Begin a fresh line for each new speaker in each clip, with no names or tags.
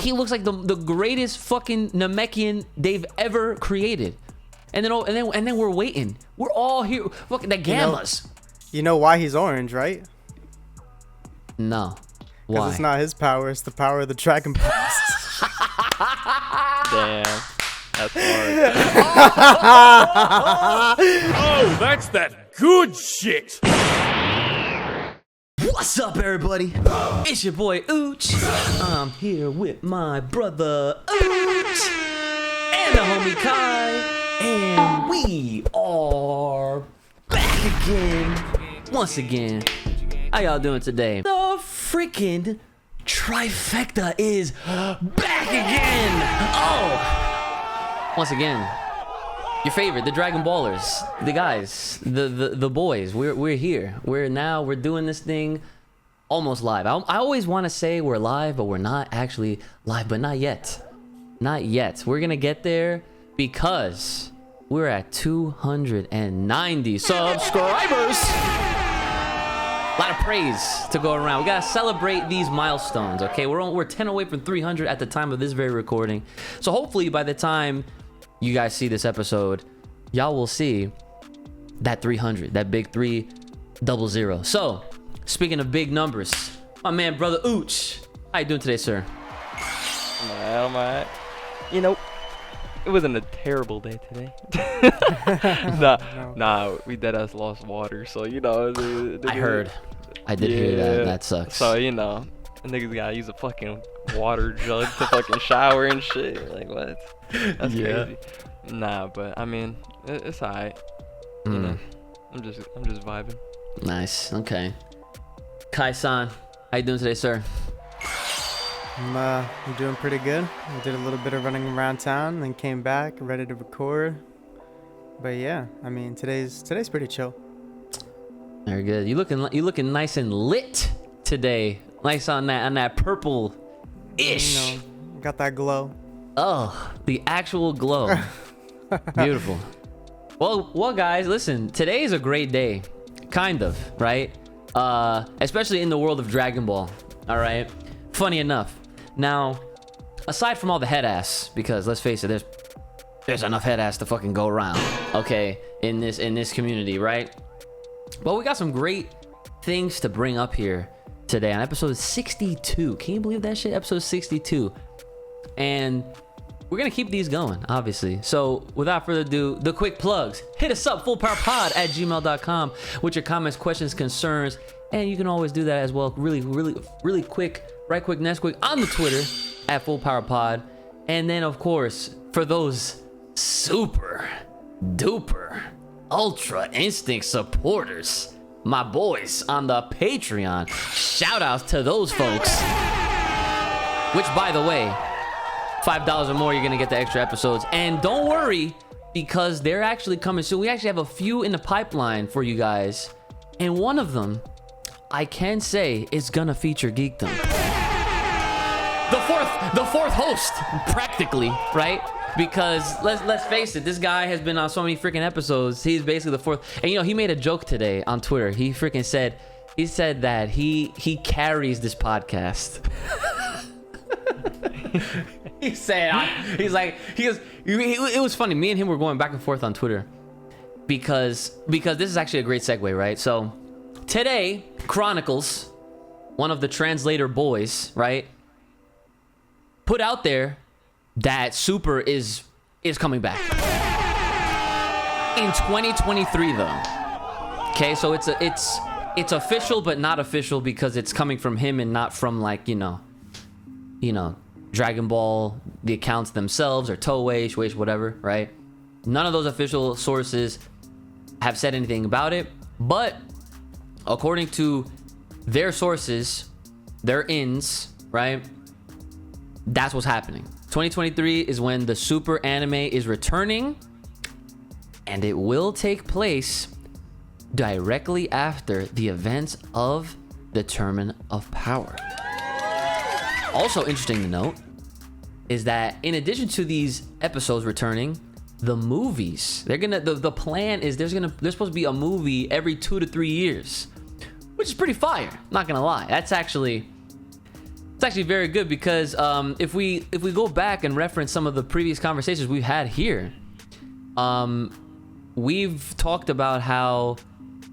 he looks like the greatest fucking Namekian they've ever created. And then we're waiting. We're all here. Fucking the Gammas.
You know why he's orange, right?
No. Why?
Because it's not his power. It's the power of the Dragon Balls.
Damn. That's hard.
Oh, that's that good shit.
What's up, everybody? It's your boy Ooch. I'm here with my brother Ooch and the homie Kai, and we are back again, once again. How y'all doing today? The freaking trifecta is back again. Oh, once again, your favorite, the Dragon Ballers, the guys, the boys. We're here. We're doing this thing almost live. I always want to say we're live, but we're not actually live. But not yet. Not yet. We're gonna get there because we're at 290 subscribers. A lot of praise to go around. We gotta celebrate these milestones, okay? We're 10 away from 300 at the time of this very recording. So hopefully by the time you guys see this episode, y'all will see that 300, that big 300. So, speaking of big numbers, my man, brother Ooch, how you doing today, sir?
I'm alright. You know, it wasn't a terrible day today. Nah, we deadass lost water, so you know.
I heard. I did hear that. That sucks.
So you know, niggas gotta use a fucking water jug to fucking shower and shit. Like what? That's crazy. Nah, but I mean, it's alright. You know, I'm just vibing.
Nice. Okay. Kai-san, how you doing today, sir?
I'm doing pretty good. I did a little bit of running around town, then came back, ready to record. But yeah, I mean, today's pretty chill.
Very good. You looking nice and lit today. Nice on that purple-ish.
You know, got that glow.
Oh, the actual glow. Beautiful. Well, guys, listen. Today is a great day, kind of, right? Especially in the world of Dragon Ball. All right. Funny enough. Now, aside from all the head ass, because let's face it, there's enough head ass to fucking go around, okay, in this community, right? But we got some great things to bring up here today on episode 62. Can you believe that shit? Episode 62. And we're gonna keep these going, obviously. So without further ado, the quick plugs. Hit us up, fullpowerpod@gmail.com with your comments, questions, concerns, and you can always do that as well. Really quick. Right quick, next quick on the Twitter at fullpowerpod. And then, of course, for those super duper ultra instinct supporters, my boys on the Patreon, shout outs to those folks. Which, by the way, $5 or more, you're gonna get the extra episodes. And don't worry, because they're actually coming soon. We actually have a few in the pipeline for you guys, and one of them, I can say, is gonna feature Geekdom. The fourth host, practically, right? Because let's face it, this guy has been on so many freaking episodes. He's basically the fourth. And you know, he made a joke today on Twitter. He said that he carries this podcast. It was funny. Me and him were going back and forth on Twitter because this is actually a great segue, right? So today, Chronicles, one of the translator boys, right, put out there that Super is coming back in 2023 though. Okay, so it's official but not official because it's coming from him and not from, like, you know Dragon Ball, the accounts themselves, or Toei, Shueisha, whatever, right? None of those official sources have said anything about it, but according to their sources, their ins, right, that's what's happening. 2023 is when the Super anime is returning, and it will take place directly after the events of the Tournament of Power. Also interesting to note is that in addition to these episodes returning, the movies, the plan is there's supposed to be a movie every 2 to 3 years, which is pretty fire, not gonna lie. That's It's actually very good because if we go back and reference some of the previous conversations we've had here, we've talked about how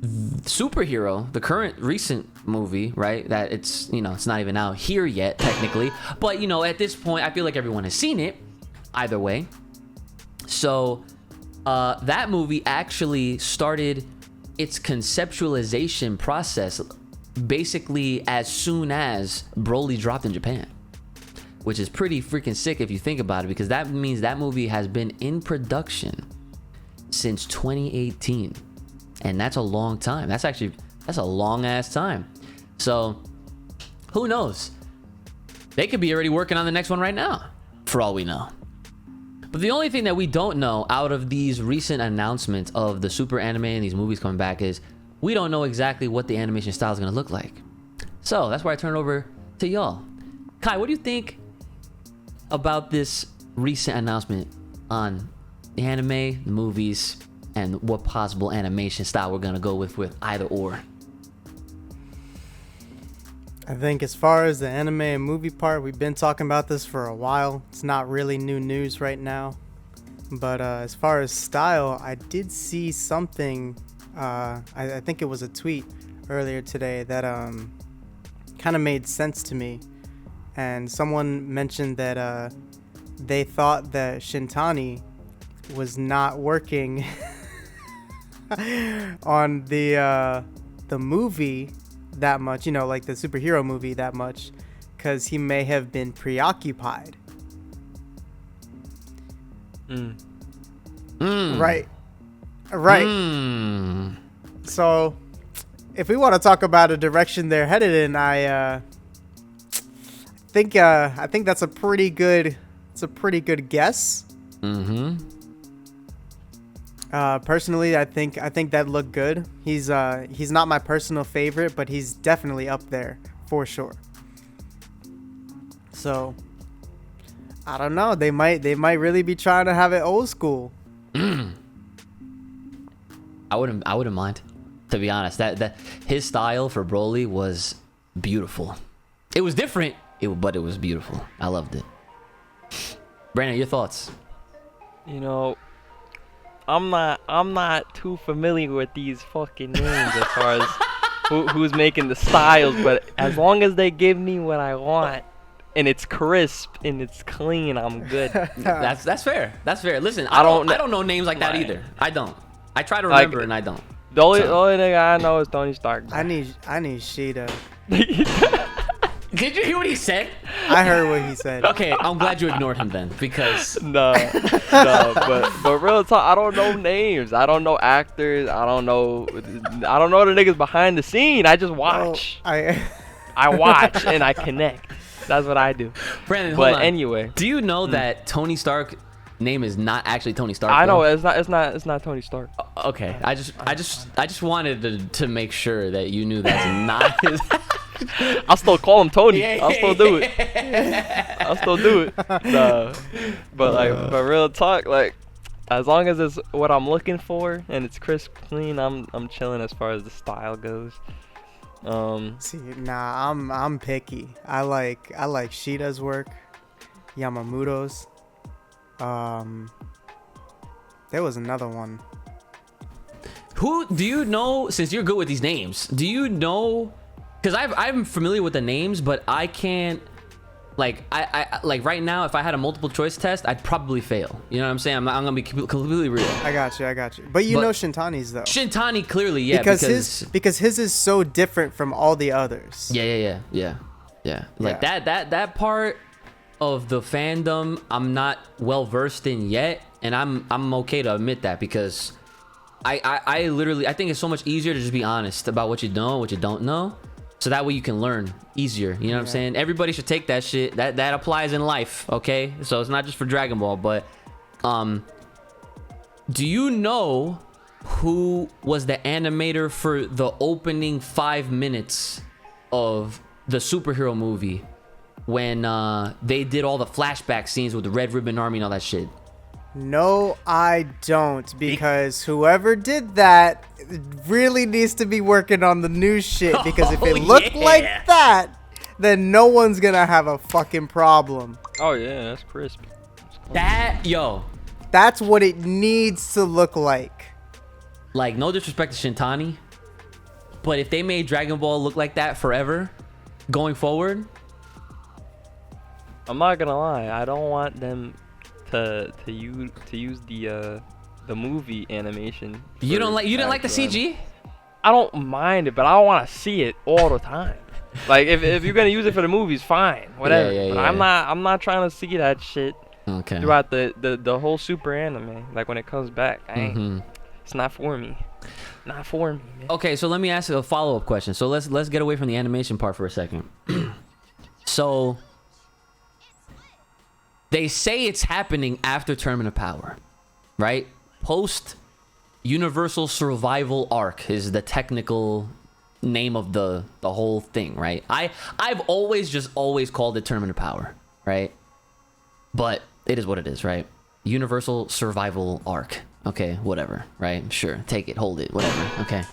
Superhero, the current recent movie, right? That it's not even out here yet technically, but at this point I feel like everyone has seen it either way. So that movie actually started its conceptualization process basically as soon as Broly dropped in Japan, which is pretty freaking sick if you think about it, because that means that movie has been in production since 2018. And that's a long time. That's a long ass time. So who knows? They could be already working on the next one right now, for all we know. But the only thing that we don't know out of these recent announcements of the super anime and these movies coming back is we don't know exactly what the animation style is going to look like. So that's where I turn it over to y'all. Kai, what do you think about this recent announcement on the anime, the movies, and what possible animation style we're gonna go with either or?
I think as far as the anime and movie part, we've been talking about this for a while. It's not really new news right now. But as far as style, I did see something, I think it was a tweet earlier today that kind of made sense to me. And someone mentioned that they thought that Shintani was not working on the movie that much, like the superhero movie that much, because he may have been preoccupied. Right. So if we want to talk about a direction they're headed in, I think that's a pretty good guess. Personally, I think that looked good. He's not my personal favorite, but he's definitely up there for sure. So I don't know. They might really be trying to have it old school.
I wouldn't mind, to be honest. That his style for Broly was beautiful. It was different, but it was beautiful. I loved it. Brandon, your thoughts?
I'm not too familiar with these fucking names as far as who's making the styles, but as long as they give me what I want and it's crisp and it's clean, I'm good.
That's fair. That's fair. Listen, I don't know names like that either. I don't. I try to remember and I don't.
The only nigga I know is Tony Stark.
I need Sheeta.
Did you hear what he said?
I heard what he said.
Okay, I'm glad you ignored him then, because
no, but real talk, I don't know names. I don't know actors. I don't know the niggas behind the scene. I just watch.
I
watch and I connect. That's what I do.
Brandon, hold on.
Anyway,
do you know that Tony Stark name is not actually Tony Stark?
I know it's not Tony Stark.
Okay, I just wanted to make sure that you knew that's not his.
I'll still call him Tony. I'll still do it. No. But real talk, as long as it's what I'm looking for and it's crisp, clean, I'm chilling as far as the style goes.
I'm picky. I like Sheeta's work, Yamamoto's. There was another one.
Who do you know? Since you're good with these names, do you know? Because I'm familiar with the names, but I can't. I right now, if I had a multiple choice test, I'd probably fail. You know what I'm saying? I'm gonna be completely real.
I got you. But you know Shintani's though.
Shintani clearly, yeah.
Because his is so different from all the others.
Yeah. Like that part of the fandom, I'm not well versed in yet, and I'm okay to admit that, because I literally think it's so much easier to just be honest about what you know and what you don't know. So that way you can learn easier. You know what I'm saying? Everybody should take that shit. That applies in life, okay? So it's not just for Dragon Ball, but do you know who was the animator for the opening 5 minutes of the superhero movie when they did all the flashback scenes with the Red Ribbon Army and all that shit?
No, I don't, because whoever did that really needs to be working on the new shit, because if it looked like that, then no one's gonna have a fucking problem.
Oh yeah, that's crisp.
That's what it needs to look like.
Like, no disrespect to Shintani, but if they made Dragon Ball look like that forever, going forward,
I'm not gonna lie. I don't want them to use the movie animation.
you didn't like the CG?
I don't mind it, but I don't want to see it all the time. Like if you're gonna use it for the movies, fine, whatever.
Yeah,
but
yeah.
I'm not trying to see that shit
Okay.
throughout the whole Super anime. Like when it comes back, it's not for me. Not for me, man.
Okay, so let me ask you a follow-up question. So let's get away from the animation part for a second. So they say it's happening after Tournament of Power, right? Post Universal Survival Arc is the technical name of the whole thing, right? I've always called it Tournament of Power, right? But it is what it is, right? Universal Survival Arc. Okay, whatever, right? Sure, take it, hold it, whatever. Okay.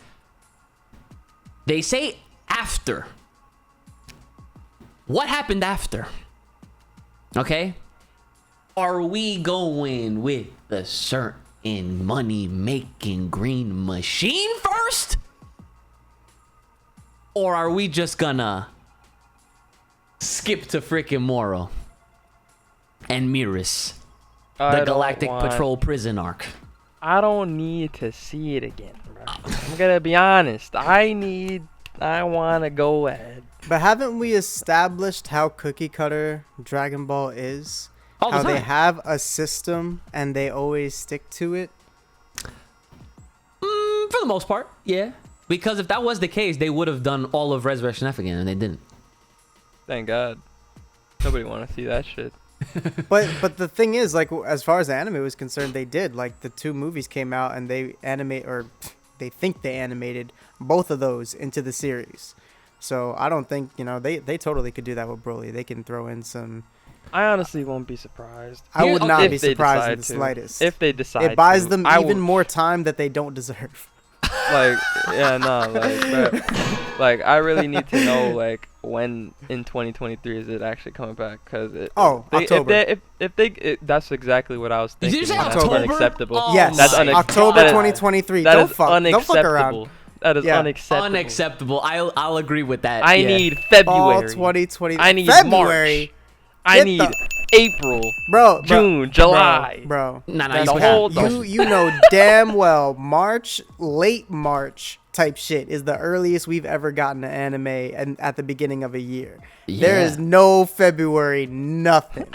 They say after. What happened after? Okay? Are we going with the certain money-making green machine first? Or are we just gonna skip to freaking Moro and Miris, the Galactic Patrol prison arc?
I don't need to see it again, bro. I'm gonna be honest. I want to go ahead.
But haven't we established how cookie cutter Dragon Ball is?
All the
How they
time.
have a system and they always stick to it?
For the most part, yeah. Because if that was the case, they would have done all of Resurrection F again, and they didn't.
Thank God. Nobody want to see that shit.
But the thing is, like, as far as the anime was concerned, they did. Like, the 2 movies came out and they they think they animated both of those into the series. So I don't think, they totally could do that with Broly. They can throw in some.
I honestly won't be surprised.
I would not
If
be
they
surprised in
decide
the
to.
slightest.
If they decide
It buys
to,
them
I
even
will-
more time that they don't deserve.
Like, yeah, no, bro. Like, I really need to know, like, when in 2023 is it actually coming back? Cause
October.
That's exactly what I was
Did
thinking.
you say
and that's
October?
unacceptable.
Oh
Yes,
That's
October
that is-
2023.
That
Don't
is
fuck
unacceptable.
around.
That is
Yeah.
unacceptable.
Unacceptable. I'll agree with that.
I
yeah.
need
Fall
February.
2020.
I need
February.
March. I
Get
need
the-
April.
Bro,
June, July.
Bro.
Nah,
That's
you
the whole-
forgot.
You know damn well March, late March type shit is the earliest we've ever gotten an anime and at the beginning of a year. There
Yeah.
is no February, nothing.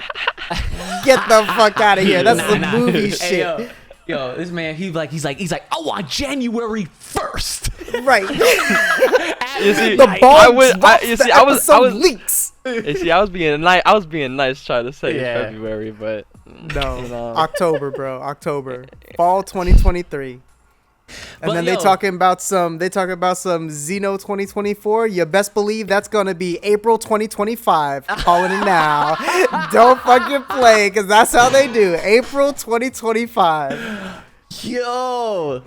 Get the fuck out of here. That's
Nah,
the
nah.
movie
Hey,
shit.
yo, this man, he's like, I want January 1st.
Right.
You see,
The
I
bomb
was-
drops,
you see,
the
I was-
episode leaks.
You see, I was being nice trying to say
Yeah.
February, but
No,
you know.
October, bro. October. Fall 2023. And
But
then
yo.
they talking about some Xeno 2024. You best believe that's gonna be April 2025. Calling it now. Don't fucking play, cause that's how they do. April 2025.
Yo,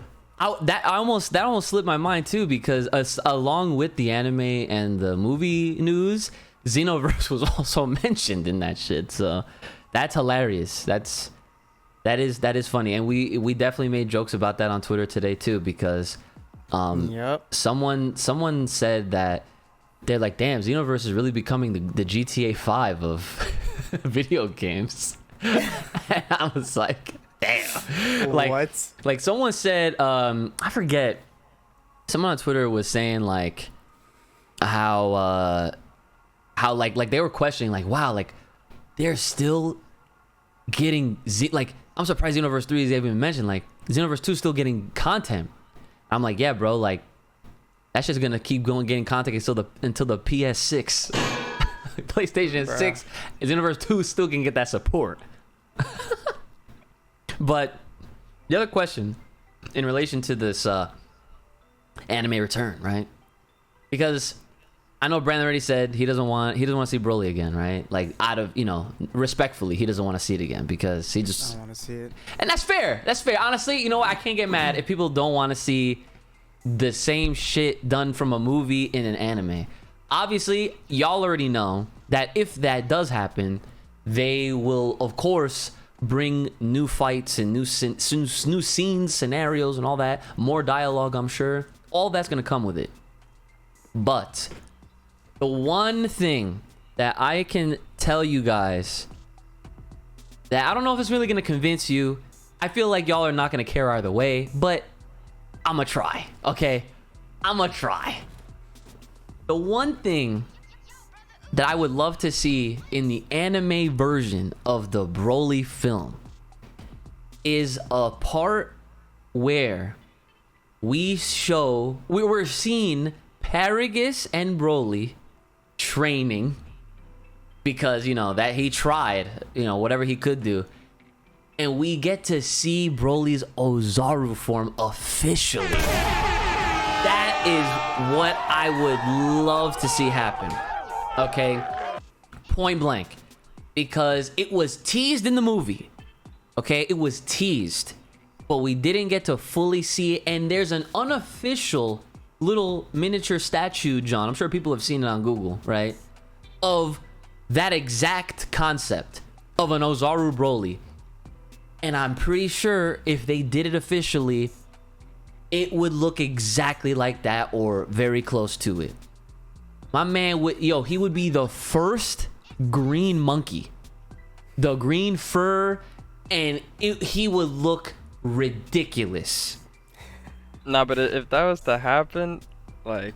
that almost slipped my mind too, because along with the anime and the movie news, Xenoverse was also mentioned in that shit. So that's hilarious. That is funny, and we definitely made jokes about that on Twitter today too, because
Yep.
someone said that they're like, damn, Xenoverse is really becoming the GTA 5 of video games. And I was like, damn. Like someone said, I forget, someone on Twitter was saying like how like they were questioning like, wow, like they're still getting I'm surprised Xenoverse 3 is even mentioned. Like Xenoverse 2 is still getting content. I'm like, yeah, bro, like that's just gonna keep going getting content until the PS6 PlayStation 6 and Xenoverse 2 still can get that support. But the other question in relation to this anime return, right? Because I know Brandon already said he doesn't want to see Broly again, right? Like out of, respectfully, he doesn't want to see it again because he
I
just,
don't want to see it.
and that's fair. That's fair. Honestly, you know what? I can't get mad if people don't want to see the same shit done from a movie in an anime. obviously, y'all already know that if that does happen, they will, of course, bring new fights and new scenes, scenarios, and all that. More dialogue, I'm sure. All that's gonna come with it. But the one thing that I can tell you guys that I don't know if it's really gonna convince you. I feel like y'all are not gonna care either way, but I'ma try. Okay, I'ma try. The one thing that I would love to see in the anime version of the Broly film is a part where we're seeing Paragus and Broly training because, you know, that he tried, you know, whatever he could do. And we get to see Broly's Ozaru form officially. That is what I would love to see happen. Okay, point blank, because it was teased in the movie. Okay, it was teased, but we didn't get to fully see it. And there's an unofficial little miniature statue, John, I'm sure people have seen it on Google, right, of that exact concept of an Ozaru Broly. And I'm pretty sure if they did it officially, it would look exactly like that or very close to it. My man would, he would be the first green monkey. The green fur, and he would look ridiculous.
Nah, but if that was to happen, like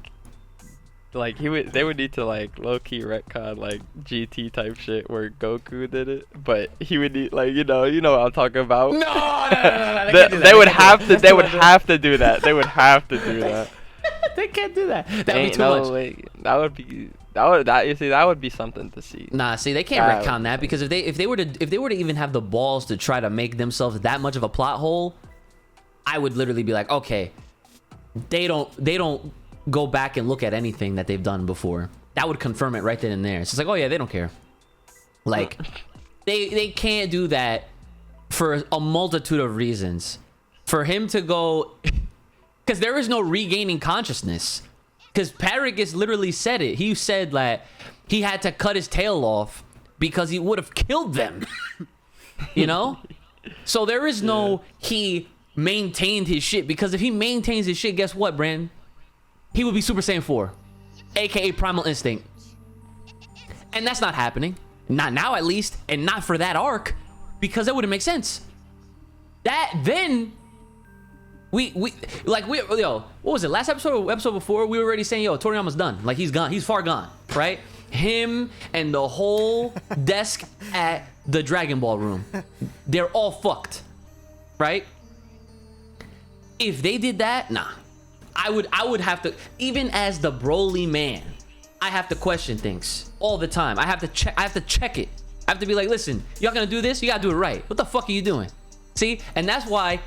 they would need to like low key retcon like GT type shit where Goku did it, but he would need like you know what I'm talking about. No. They would have to do that. They would have to do that.
They can't do that. That'd be too much.
Way. That would be something to see.
Nah, see, they can't retcon that because if they were to even have the balls to try to make themselves that much of a plot hole, I would literally be like, okay, they don't go back and look at anything that they've done before. That would confirm it right then and there. It's just like, oh yeah, they don't care. Like, they can't do that for a multitude of reasons. For him to go, because there is no regaining consciousness. Because Paragus literally said it. He said that he had to cut his tail off because he would have killed them. You know? So there is no he maintained his shit, because if he maintains his shit, guess what, Brandon? He would be Super Saiyan 4, aka Primal Instinct. And that's not happening. Not now, at least, and not for that arc, because that wouldn't make sense. That then what was it? Last episode or episode before, we were already saying, yo, Toriyama's done. Like, he's gone. He's far gone, right? Him and the whole desk at the Dragon Ball room, they're all fucked, right? If they did that, nah. I would have to, even as the Broly man, I have to question things all the time. I have to check it. I have to be like, listen, y'all gonna do this? You gotta do it right. What the fuck are you doing? See? And that's why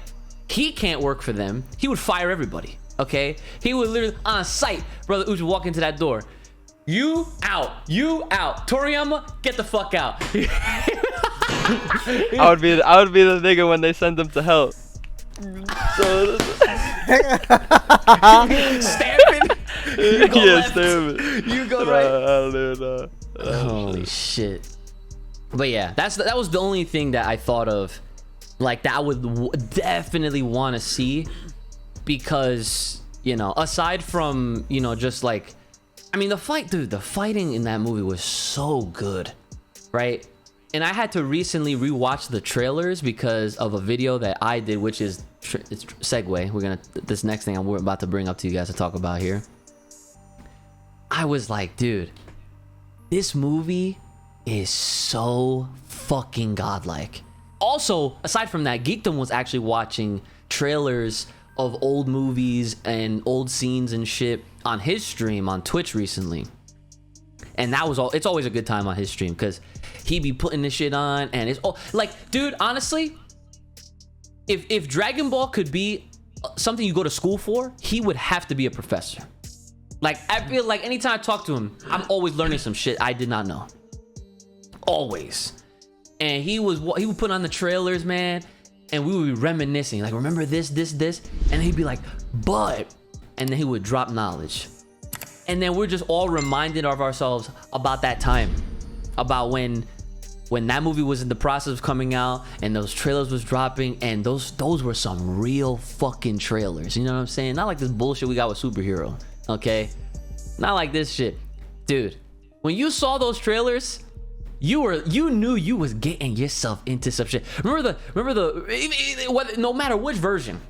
he can't work for them. He would fire everybody, okay? He would literally, on sight, Brother Uchi walk into that door. You out. Toriyama, get the fuck out.
I would be the nigga when they send him to hell.
Stamping. You go left.
Stamping.
You go right. Holy shit. But yeah, that was the only thing that I thought of, like, that I would definitely want to see, because, you know, aside from, you know, just like, I mean, the fighting in that movie was so good, right? And I had to recently rewatch the trailers because of a video that I did, which is it's segue. This next thing I'm about to bring up to you guys to talk about here. I was like, dude, this movie is so fucking godlike. Also, aside from that, Geekdom was actually watching trailers of old movies and old scenes and shit on his stream on Twitch recently. And that was it's always a good time on his stream, because he be putting this shit on, and it's all like, dude, honestly, if Dragon Ball could be something you go to school for, he would have to be a professor. Like, I feel like anytime I talk to him, I'm always learning some shit I did not know. Always. And he would put on the trailers, man, and we would be reminiscing, like, remember this, and he'd be like, but, and then he would drop knowledge. And then we're just all reminded of ourselves about that time, about when that movie was in the process of coming out and those trailers was dropping, and those were some real fucking trailers. You know what I'm saying? Not like this bullshit we got with Superhero, okay? Not like this shit. Dude, when you saw those trailers, you knew you was getting yourself into some shit. Remember the no matter which version,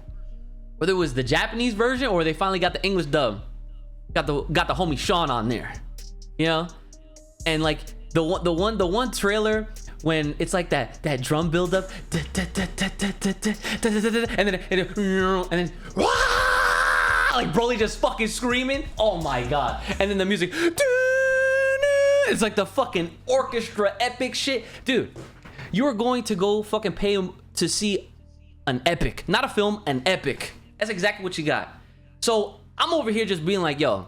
whether it was the Japanese version or they finally got the English dub, got the homie Sean on there, you know? And like the one trailer when it's like that drum build up, and then like Broly just fucking screaming. Oh my god. And then the music, it's like the fucking orchestra epic shit. Dude, you're going to go fucking pay him to see an epic, not a film, an epic. That's exactly what you got. So I'm over here just being like, yo,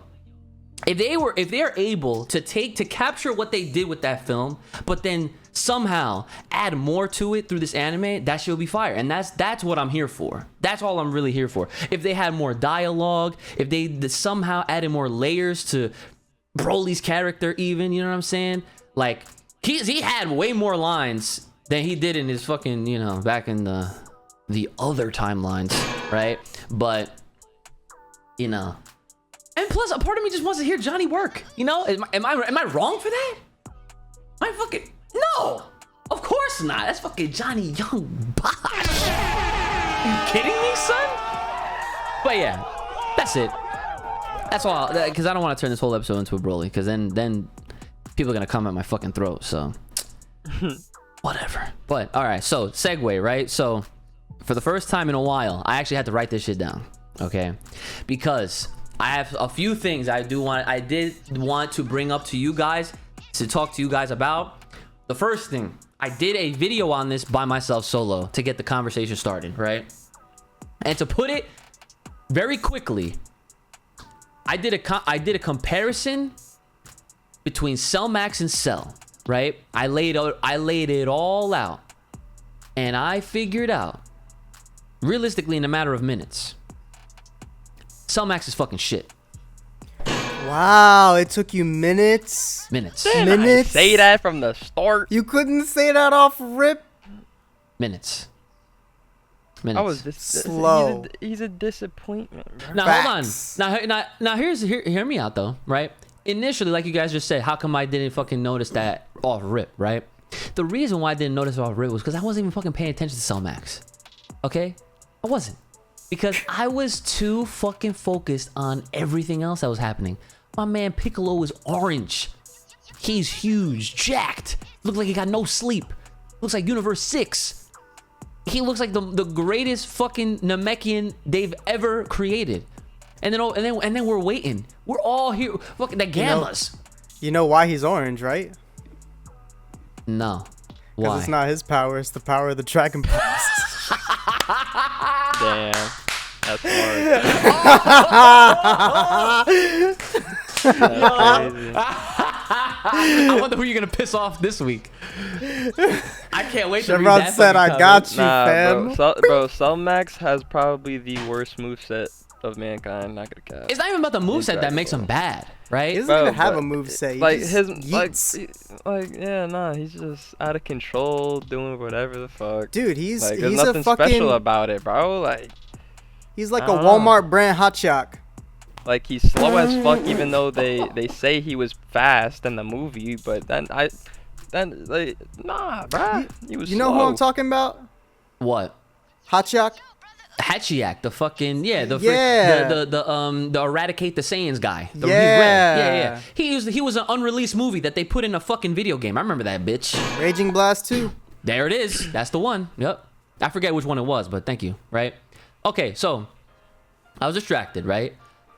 if they're able to capture what they did with that film, but then somehow add more to it through this anime, that shit will be fire. And that's what I'm here for. That's all I'm really here for. If they had more dialogue, if they somehow added more layers to Broly's character, even, you know what I'm saying? Like he had way more lines than he did in his fucking, you know, back in the other timelines, right? But you know. And plus, a part of me just wants to hear Johnny work. You know, am I wrong for that? Am I fucking no? Of course not. That's fucking Johnny Young Bosch. Are you kidding me, son? But yeah, that's it. That's all. Because I don't want to turn this whole episode into a Broly. Because then people are gonna come at my fucking throat. So whatever. But all right. So segue, right? So for the first time in a while, I actually had to write this shit down. Okay, because I have a few things I did want to bring up to you guys, to talk to you guys about. The first thing, I did a video on this by myself solo to get the conversation started, right? And to put it very quickly, I did a comparison between Cell Max and Cell, right? I laid it all out, and I figured out, realistically, in a matter of minutes, Cell Max is fucking shit.
Wow, it took you minutes.
Minutes.
Didn't I say that from the start?
You couldn't say that off rip.
Minutes.
I was
slow.
He's a disappointment, bro.
Now
Facts.
hold on. Now hear me out though, right? Initially, like you guys just said, how come I didn't fucking notice that off rip, right? The reason why I didn't notice it off rip was because I wasn't even fucking paying attention to Cell Max. Okay? I wasn't. Because I was too fucking focused on everything else that was happening. My man Piccolo is orange. He's huge, jacked. Looks like he got no sleep. Looks like Universe 6. He looks like the greatest fucking Namekian they've ever created. And then we're waiting. We're all here. Fucking the Gammas.
You know why he's orange, right?
No.
Because
Why?
it's not his power. It's the power of the Dragon Balls.
Damn. That's hard. That's crazy.
I wonder who you're gonna piss off this week. I can't wait to read
Chevron
that
said,
fucking
"I got you,
Nah,
fam."
bro. Cell Max has probably the worst moveset of mankind. Not gonna cap.
It's not even about the moveset that makes him bad, right?
He doesn't
Bro,
even have
but
a moveset.
Like
He
his
just
like,
yeets.
yeah, nah. He's just out of control, doing whatever the fuck.
Dude, he's
Like, there's
he's a
nothing
fucking.
special about it, bro.
He's like
I
a
don't know.
Walmart brand hotshot.
Like he's slow as fuck, even though they say he was fast in the movie. But then like nah, bruh. He was.
You know who
slow.
I'm talking about?
What?
Hotshot.
Hachiak, the fucking the eradicate the Saiyans guy. He's red. Yeah. He was an unreleased movie that they put in a fucking video game. I remember that bitch.
Raging Blast 2.
There it is. That's the one. Yep. I forget which one it was, but thank you. Right. Okay, so I was distracted, right?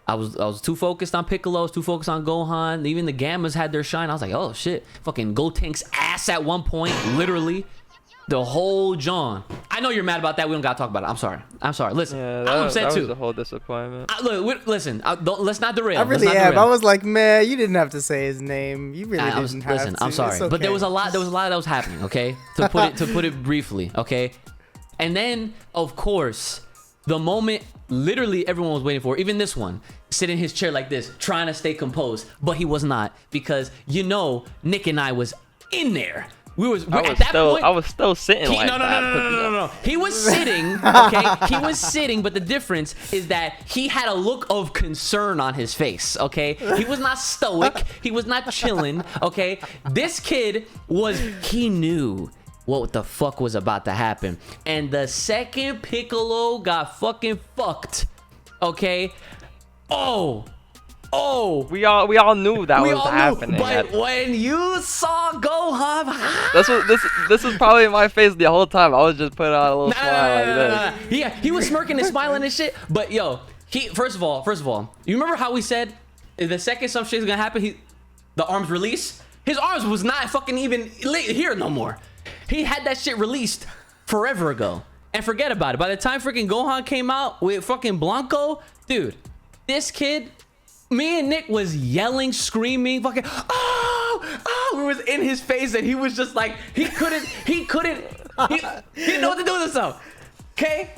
I was too focused on Piccolo, I was too focused on Gohan. Even the Gammas had their shine. I was like, oh shit, fucking Gotenks ass at one point, literally. The whole John. I know you're mad about that. We don't gotta talk about it. I'm sorry. Listen,
Yeah,
I'm upset
that
too.
was a whole disappointment.
Listen. Let's not derail.
I really
Let's not
am.
derail.
I was like, man, you didn't have to say his name. You really didn't have
Listen,
to.
I'm sorry,
It's okay.
but there was a lot that was happening. Okay, to put it briefly. Okay, and then of course the moment literally everyone was waiting for, even this one, sit in his chair like this, trying to stay composed, but he was not, because Nick and I was in there. I
was still sitting like that.
No. He was sitting, okay? He was sitting, but the difference is that he had a look of concern on his face, okay? He was not stoic. He was not chilling, okay? This kid he knew what the fuck was about to happen. And the second Piccolo got fucking fucked, okay?
We all knew that was happening.
But when you saw Gohan,
this was probably my face the whole time. I was just putting on a little smile like this.
Yeah, he was smirking and smiling and shit. But yo, first of all, you remember how we said the second some shit's gonna happen, the arms release? His arms was not fucking even here no more. He had that shit released forever ago. And forget about it. By the time freaking Gohan came out with fucking Blanco, dude, this kid, me and Nick was yelling, screaming, fucking, we was in his face, and he was just like, he didn't know what to do with himself. Okay?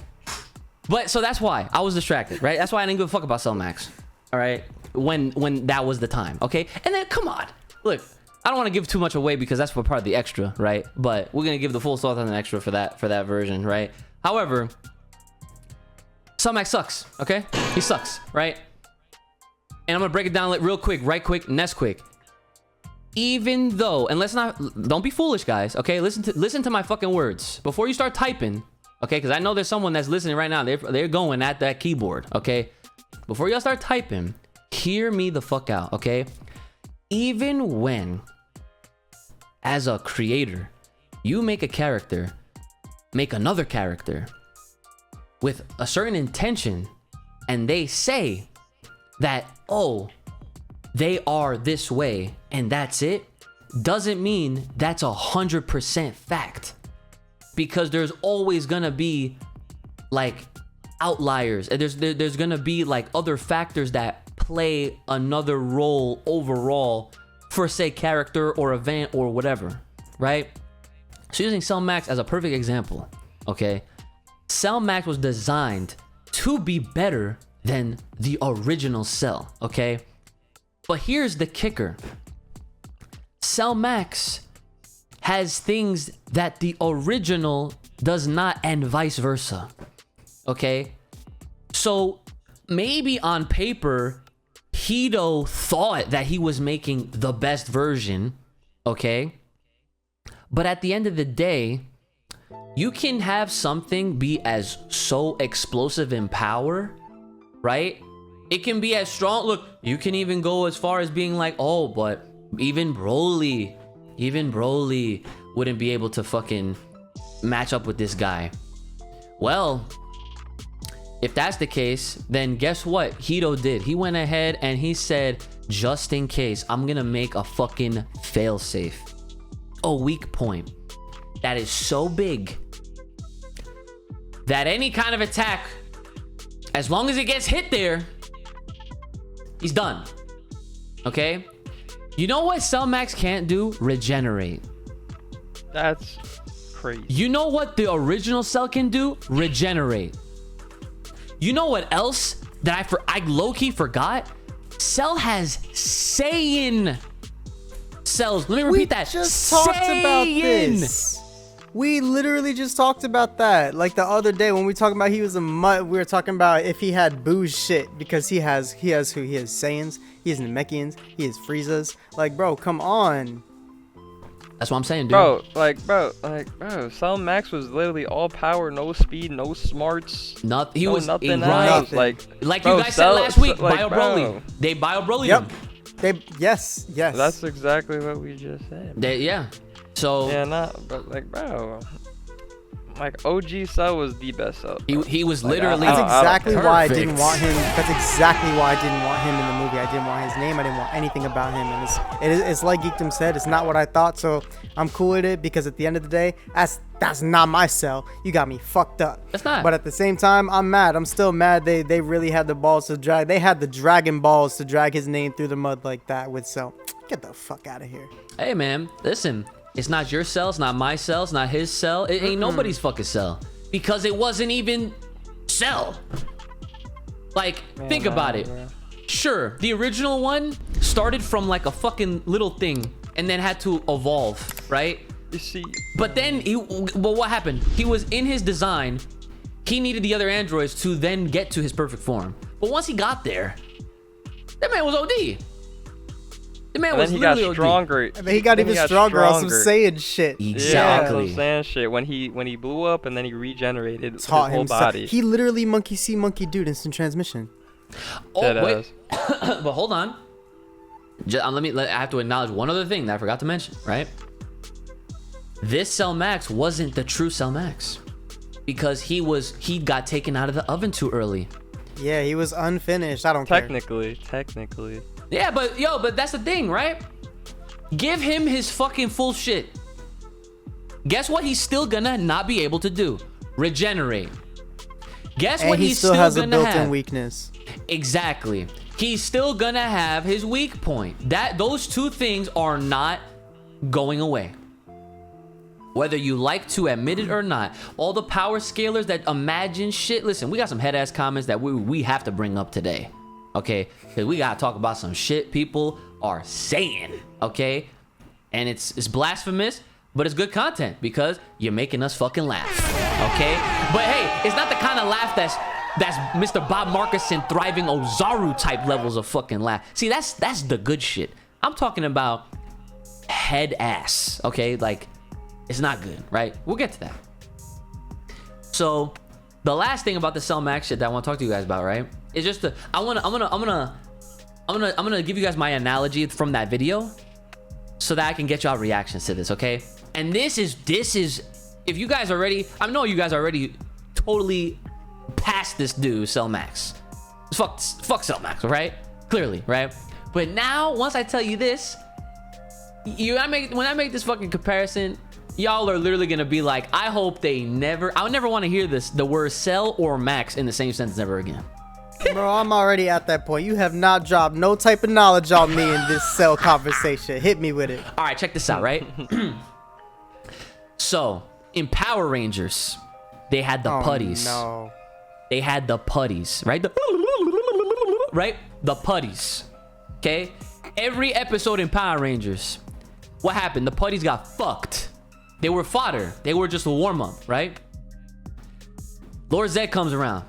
But so that's why I was distracted, right? That's why I didn't give a fuck about Cell Max. All right? When that was the time, okay? And then come on. Look, I don't want to give too much away because that's for part of the extra, right? But we're gonna give the full sauce on the extra for that version, right? However, Cell Max sucks, okay? He sucks, right? And I'm gonna break it down real quick, right quick, and that's quick. Even though, and don't be foolish, guys, okay? Listen to my fucking words before you start typing, okay? Because I know there's someone that's listening right now. They're going at that keyboard, okay? Before y'all start typing, hear me the fuck out, okay? Even when, as a creator, you make another character with a certain intention, and they say that, they are this way and that's it, doesn't mean that's 100% fact, because there's always gonna be like outliers, and there's gonna be like other factors that play another role overall for, say, character or event or whatever, right? So using Cell Max as a perfect example, okay? Cell Max was designed to be better than the original Cell, okay? But here's the kicker. Cell Max has things that the original does not, and vice versa, okay? So maybe on paper, Hito thought that he was making the best version, okay? But at the end of the day, you can have something be as so explosive in power, right? It can be as strong. Look, you can even go as far as being like, but even Broly wouldn't be able to fucking match up with this guy. Well, if that's the case, then guess what Hito did? He went ahead and he said, just in case, I'm gonna make a fucking failsafe, a weak point that is so big that any kind of attack, as long as it gets hit there, he's done. Okay? You know what Cell Max can't do? Regenerate.
That's crazy.
You know what the original Cell can do? Regenerate. You know what else that I low-key forgot? Cell has Saiyan cells. Let me repeat that.
We just talked about this. We literally just talked about that. Like the other day when we talking about he was a mutt, we were talking about if he had Boo's shit, because he has Saiyans, he has Namekians, he has Friezas. Like, bro, come on.
That's what I'm saying, dude.
Bro, Cell Max was literally all power, no speed, no smarts.
Nothing.
He was nothing
right.
else. Like
bro, you guys said last week, Bio Broly.
Bro.
They Bio Broly
Yep.
him.
Yes.
That's exactly what we just said.
Yeah. So
yeah, but like, bro, like OG Cell was the best Cell.
He was literally.
That's exactly why I didn't
perfect.
want him. That's exactly why I didn't want him in the movie. I didn't want his name. I didn't want anything about him. And it's like Geekdom said, it's not what I thought. So I'm cool with it, because at the end of the day, that's not my Cell. You got me fucked up.
That's not.
But at the same time, I'm mad. I'm still mad. They really had the balls to drag. They had the Dragon Balls to drag his name through the mud like that with Cell. Get the fuck out of here.
Hey man, listen. It's not your Cell. It's not my Cell. It's not his Cell. It ain't nobody's fucking Cell, because it wasn't even Cell. Like,
Man,
think about it.
bro.
Sure, the original one started from like a fucking little thing and then had to evolve, right?
You see,
But then, well, what happened? He was in his design. He needed the other androids to then get to his perfect form. But once he got there, that man was OD. The man
and
was
then he got
literally OD.
stronger.
And then he got even stronger on some Saiyan shit.
Yeah,
Exactly.
some Saiyan shit. When he blew up and then he regenerated his
Taught
whole
himself.
body.
He literally monkey see, monkey dude, instant transmission.
Oh,
Dead
wait.
ass.
But hold on. I have to acknowledge one other thing that I forgot to mention, right? This Cell Max wasn't the true Cell Max because he got taken out of the oven too early.
Yeah, he was unfinished. I don't care.
Technically.
Yeah, but that's the thing, right? Give him his fucking full shit. Guess what he's still gonna not be able to do? Regenerate. Guess
And
what
he
he's
still
still
has a
gonna
built-in
have?
weakness.
Exactly. He's still gonna have his weak point. Those two things are not going away. Whether you like to admit it or not, all the power scalers that imagine shit. Listen, we got some head ass comments that we have to bring up today, okay? Because we gotta talk about some shit people are saying, okay? And it's blasphemous, but it's good content because you're making us fucking laugh, okay? But hey, it's not the kind of laugh that's Mr. Bob Markison thriving Ozaru type levels of fucking laugh. See, that's the good shit. I'm talking about head ass, okay? Like, it's not good, right? We'll get to that. So, the last thing about the Cell Max shit that I want to talk to you guys about, right? Is just I'm gonna give you guys my analogy from that video, so that I can get y'all reactions to this, okay? And this is if you guys already, I know you guys already totally past this dude Cell Max. Fuck Cell Max, right? Clearly, right? But now, once I tell you this, when I make this fucking comparison, y'all are literally gonna be like, I hope they never, I would never want to hear the word Cell or Max in the same sentence ever again.
Bro, I'm already at that point. You have not dropped no type of knowledge on me in this Cell conversation. Hit me with it.
All right, check this out, right? So, in Power Rangers, they had the putties.
No.
They had the putties, right? Right? The putties. Okay? Every episode in Power Rangers, what happened? The putties got fucked. They were fodder. They were just a warm-up, right? Lord Zed comes around.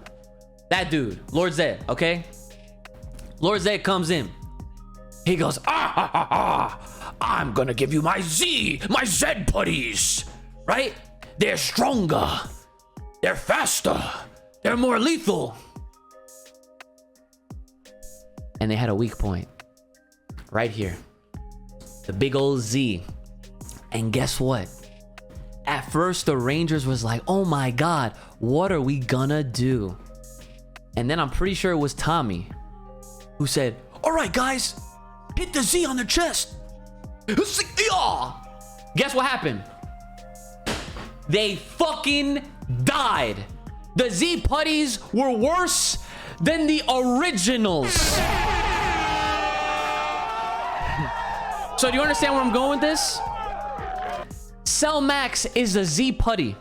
That dude, Lord Zed, okay? Lord Zed comes in. He goes, I'm gonna give you my Zed putties, right? They're stronger. They're faster. They're more lethal. And they had a weak point. Right here. The big old Z. And guess what? At first, the Rangers was like, oh my God, what are we gonna do? And then I'm pretty sure it was Tommy who said, all right, guys, hit the Z on their chest. Guess what happened? They fucking died. The Z putties were worse than the originals. So do you understand where I'm going with this? Cell Max is a Z putty.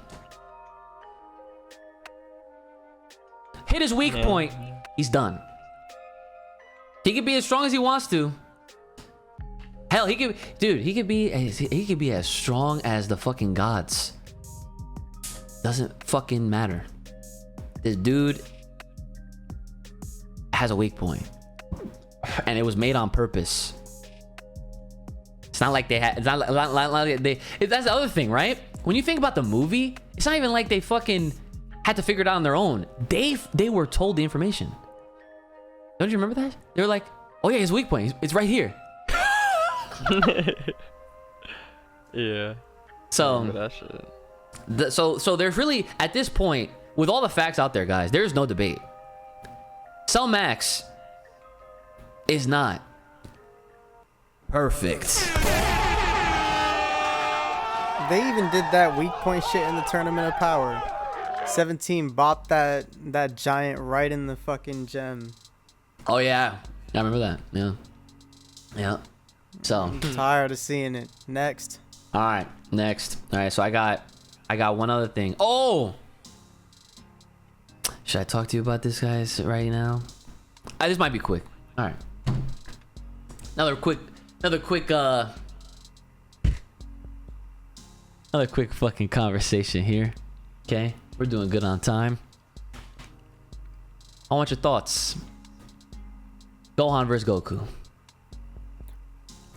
Hit his weak point, he's done. He can be as strong as he wants to. Hell, he could be as strong as the fucking gods. Doesn't fucking matter. This dude has a weak point, and it was made on purpose. It's not like they had. It's not like they. That's the other thing, right? When you think about the movie, it's not even like they fucking had to figure it out on their own. They were told the information. Don't you remember that? They were like, "Oh yeah, his weak point. It's right here."
Yeah.
So
that shit.
So there's really, at this point, with all the facts out there, guys, there's no debate. Cell Max is not perfect.
They even did that weak point shit in the Tournament of Power. 17 bopped that giant right in the fucking gem.
Oh yeah, I remember that. Yeah. So
I'm tired of seeing it. Next.
all right, next. All right, so I got one other thing. Oh, Should I talk to you about this, guys, right now? This might be quick. All right. Another quick fucking conversation here. Okay, we're doing good on time. I want your thoughts. Gohan versus Goku.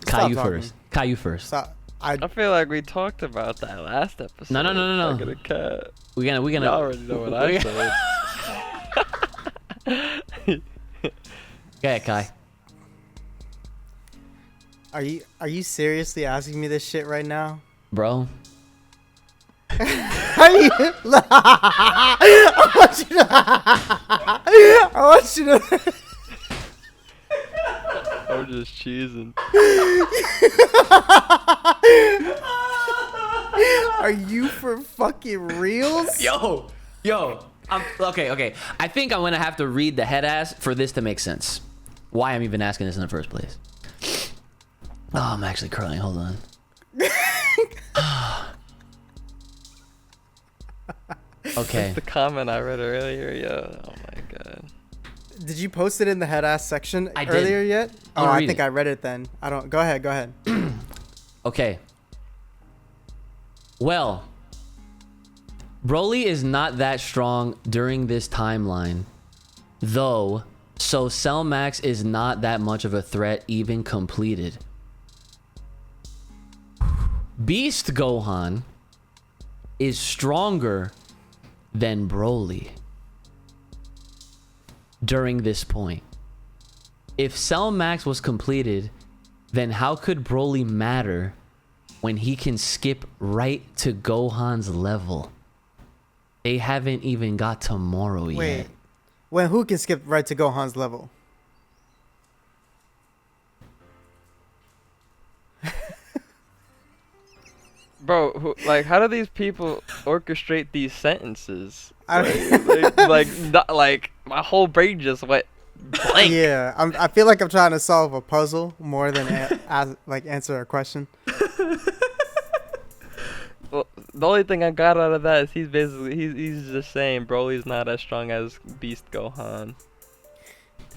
Kai, you first. Kai, you first.
Stop.
I feel like we talked about that last episode.
No.
Fucking a cat.
We're gonna.
Y'all already know what I said.
Go ahead, Kai.
Are you seriously asking me this shit right now?
Bro.
I want you to
I'm just cheesing.
Are you for fucking reals?
Yo. Okay. I think I'm gonna have to read the head ass for this to make sense. Why I'm even asking this in the first place. Oh, I'm actually crying. Hold on. Okay.
That's the comment I read earlier, yo. Oh my god.
Did you post it in the head ass section
I did.
earlier yet?
I'm
Oh,
gonna
I
read
think
it.
I read it then. I don't. Go ahead.
Okay. Well, Broly is not that strong during this timeline, though, so Cell Max is not that much of a threat even completed. Beast Gohan is stronger than Broly during this point. If Cell Max was completed, then how could Broly matter when he can skip right to Gohan's level? They haven't even got tomorrow yet.
Wait. When who can skip right to Gohan's level?
Bro, how do these people orchestrate these sentences?
I-
Like my whole brain just went blank.
Yeah, I feel like I'm trying to solve a puzzle more than answer a question.
Well, the only thing I got out of that is he's just saying Broly's not as strong as Beast Gohan.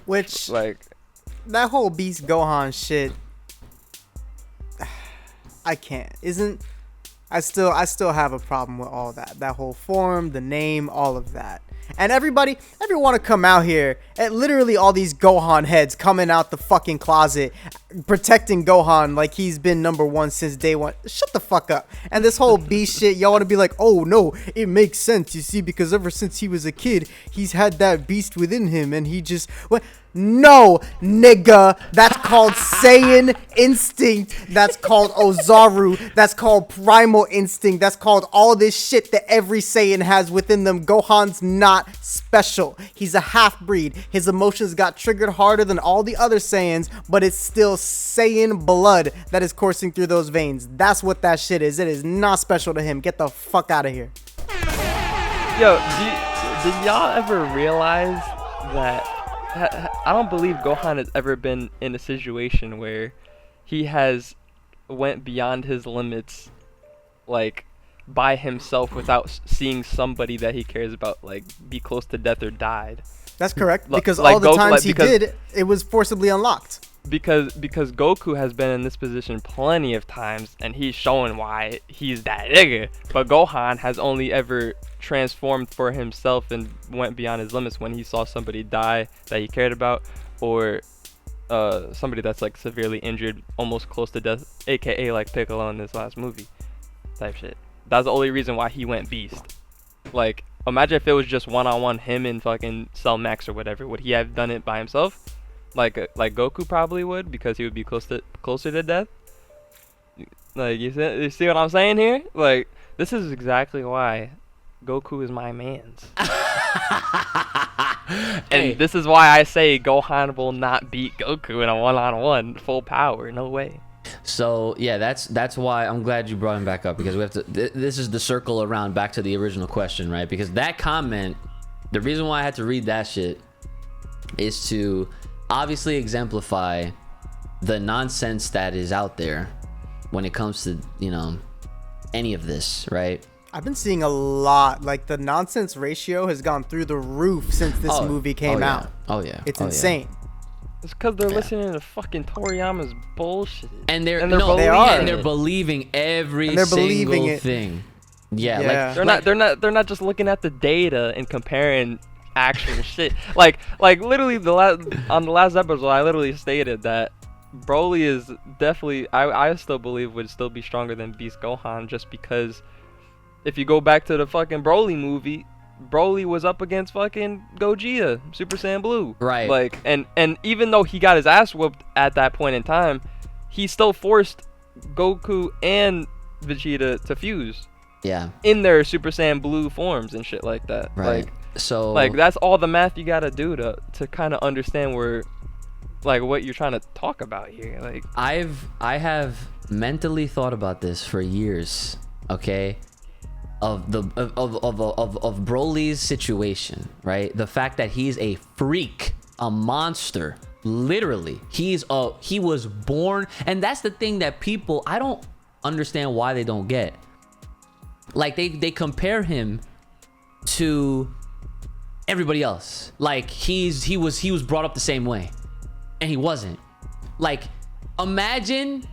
Which
Like,
that whole Beast Gohan shit, I can't. I still have a problem with all that. That whole form, the name, all of that. And everyone to come out here, and literally all these Gohan heads coming out the fucking closet, protecting Gohan like he's been number one since day one. Shut the fuck up. And this whole beast shit, y'all want to be like, oh no, it makes sense, you see, because ever since he was a kid, he's had that beast within him, and he just what? No, nigga, that's called Saiyan instinct. That's called Ozaru. That's called primal instinct. That's called all this shit that every Saiyan has within them. Gohan's not special. He's a half-breed. His emotions got triggered harder than all the other Saiyans, but it's still Saiyan blood that is coursing through those veins. That's what that shit is. It is not special to him. Get the fuck out of here.
yo, did y'all ever realize that? I don't believe Gohan has ever been in a situation where he has went beyond his limits, like by himself without seeing somebody that he cares about, like be close to death or died.
That's correct. Because
Like
all the
Goku-
times
like,
he
because-
did, it was forcibly unlocked.
Because Goku has been in this position plenty of times, and he's showing why he's that nigga. But Gohan has only ever transformed for himself and went beyond his limits when he saw somebody die that he cared about, or somebody that's like severely injured, almost close to death, aka like Piccolo in this last movie, type shit. That's the only reason why he went beast. Like, imagine if it was just one-on-one him and fucking Cell Max or whatever. Would he have done it by himself? Like Goku probably would, because he would be closer to death. Like, you see what I'm saying here? Like, this is exactly why Goku is my man's. And this is why I say Gohan will not beat Goku in a one-on-one full power. No way.
So yeah, that's why I'm glad you brought him back up, because we have to. This is the circle around back to the original question, right? Because that comment, the reason why I had to read that shit is to obviously exemplify the nonsense that is out there when it comes to, you know, any of this, right?
I've been seeing a lot. Like the nonsense ratio has gone through the roof since this movie came out.
Oh yeah.
It's insane.
It's because they're listening to fucking Toriyama's bullshit.
And they're believing every single thing. Yeah.
Like they're not just looking at the data and comparing actual shit. Like literally on the last episode, I literally stated that Broly is definitely, I still believe would still be stronger than Beast Gohan, just because if you go back to the fucking Broly movie, Broly was up against fucking Gogeta, Super Saiyan Blue.
Right.
Like, and even though he got his ass whooped at that point in time, he still forced Goku and Vegeta to fuse.
Yeah.
In their Super Saiyan Blue forms and shit like that.
Right.
Like that's all the math you gotta do to kind of understand where, like, what you're trying to talk about here. Like,
I have mentally thought about this for years. Okay. Of Broly's situation, right? The fact that he's a freak, a monster, literally. He was born, and that's the thing that people, I don't understand why they don't get. Like they compare him to everybody else. Like he was brought up the same way, and he wasn't. Like, imagine.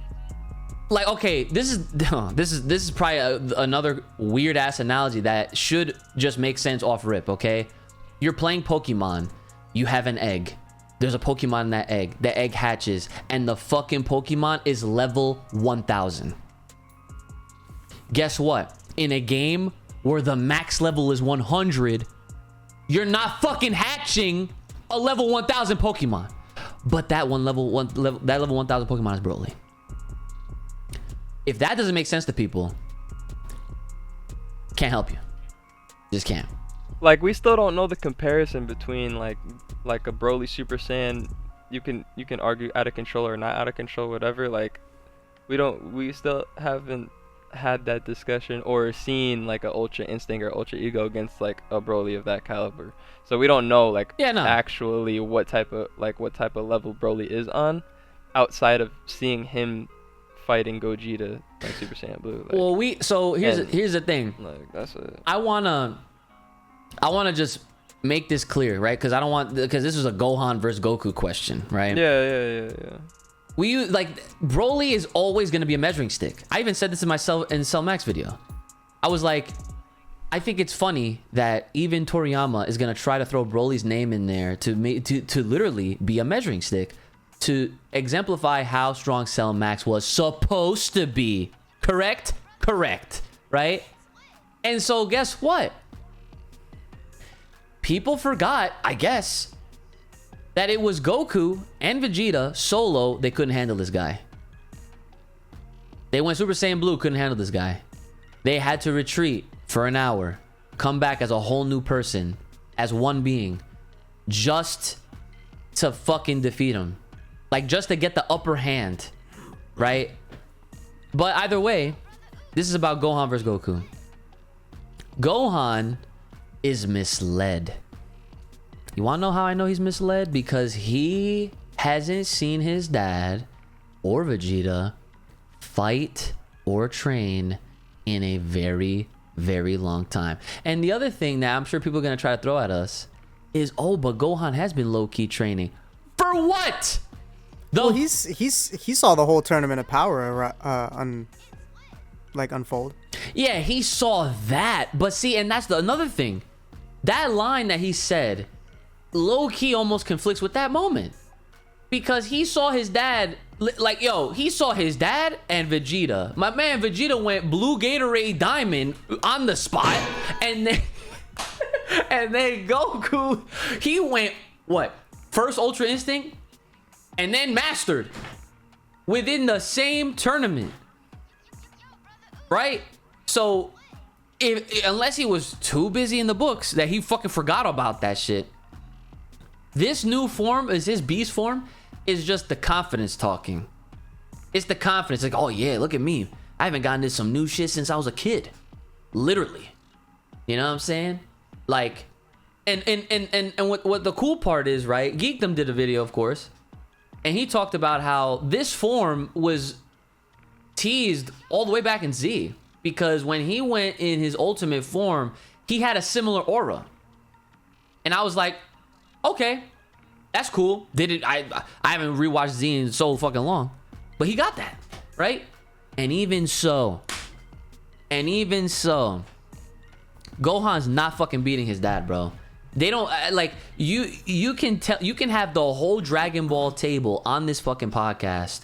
Like, okay, this is probably another weird ass analogy that should just make sense off rip. Okay, you're playing Pokemon, you have an egg, there's a Pokemon in that egg, the egg hatches, and the fucking Pokemon is level 1000. Guess what? In a game where the max level is 100, you're not fucking hatching a level 1000 Pokemon. But that level 1000 Pokemon is Broly. If that doesn't make sense to people, can't help you. Just can't.
Like, we still don't know the comparison between like a Broly Super Saiyan. You can argue out of control or not out of control, whatever. Like, we still haven't had that discussion or seen like a Ultra Instinct or Ultra Ego against like a Broly of that caliber. So we don't know actually what type of level Broly is on, outside of seeing him fighting Gogeta like Super Saiyan Blue. Like,
well, here's the thing.
Like, that's it.
I wanna just make this clear, right? Because this is a Gohan versus Goku question, right?
Yeah.
Broly is always gonna be a measuring stick. I even said this in Cell Max video. I was like, I think it's funny that even Toriyama is gonna try to throw Broly's name in there to literally be a measuring stick, to exemplify how strong Cell Max was supposed to be. Correct, right? And so guess what? People forgot, I guess, that it was Goku and Vegeta solo. They couldn't handle this guy. They went Super Saiyan Blue, couldn't handle this guy. They had to retreat for an hour, come back as a whole new person, as one being, just to fucking defeat him. Like, just to get the upper hand, right? But either way, this is about Gohan versus Goku. Gohan is misled. You want to know how I know he's misled? Because he hasn't seen his dad or Vegeta fight or train in a very, very long time. And the other thing that I'm sure people are going to try to throw at us is, oh, but Gohan has been low-key training. For what?
Well, he saw the whole Tournament of Power unfold.
Yeah, he saw that. But see, and that's another thing. That line that he said, low-key almost conflicts with that moment. Because he saw his dad, he saw his dad and Vegeta. My man Vegeta went blue Gatorade Diamond on the spot. And then, and then Goku, he went, what? First Ultra Instinct? And then mastered within the same tournament, right? So, unless he was too busy in the books that he fucking forgot about that shit, this new form, is his beast form, is just the confidence talking. It's the confidence, like, oh yeah, look at me. I haven't gotten into some new shit since I was a kid, literally. You know what I'm saying? Like, and what the cool part is, right? Geekdom did a video, of course. And he talked about how this form was teased all the way back in Z. because when he went in his ultimate form, he had a similar aura. And I was like, okay, that's cool. I haven't rewatched Z in so fucking long, but he got that, right? And even so, Gohan's not fucking beating his dad, bro. They don't like you can have the whole Dragon Ball table on this fucking podcast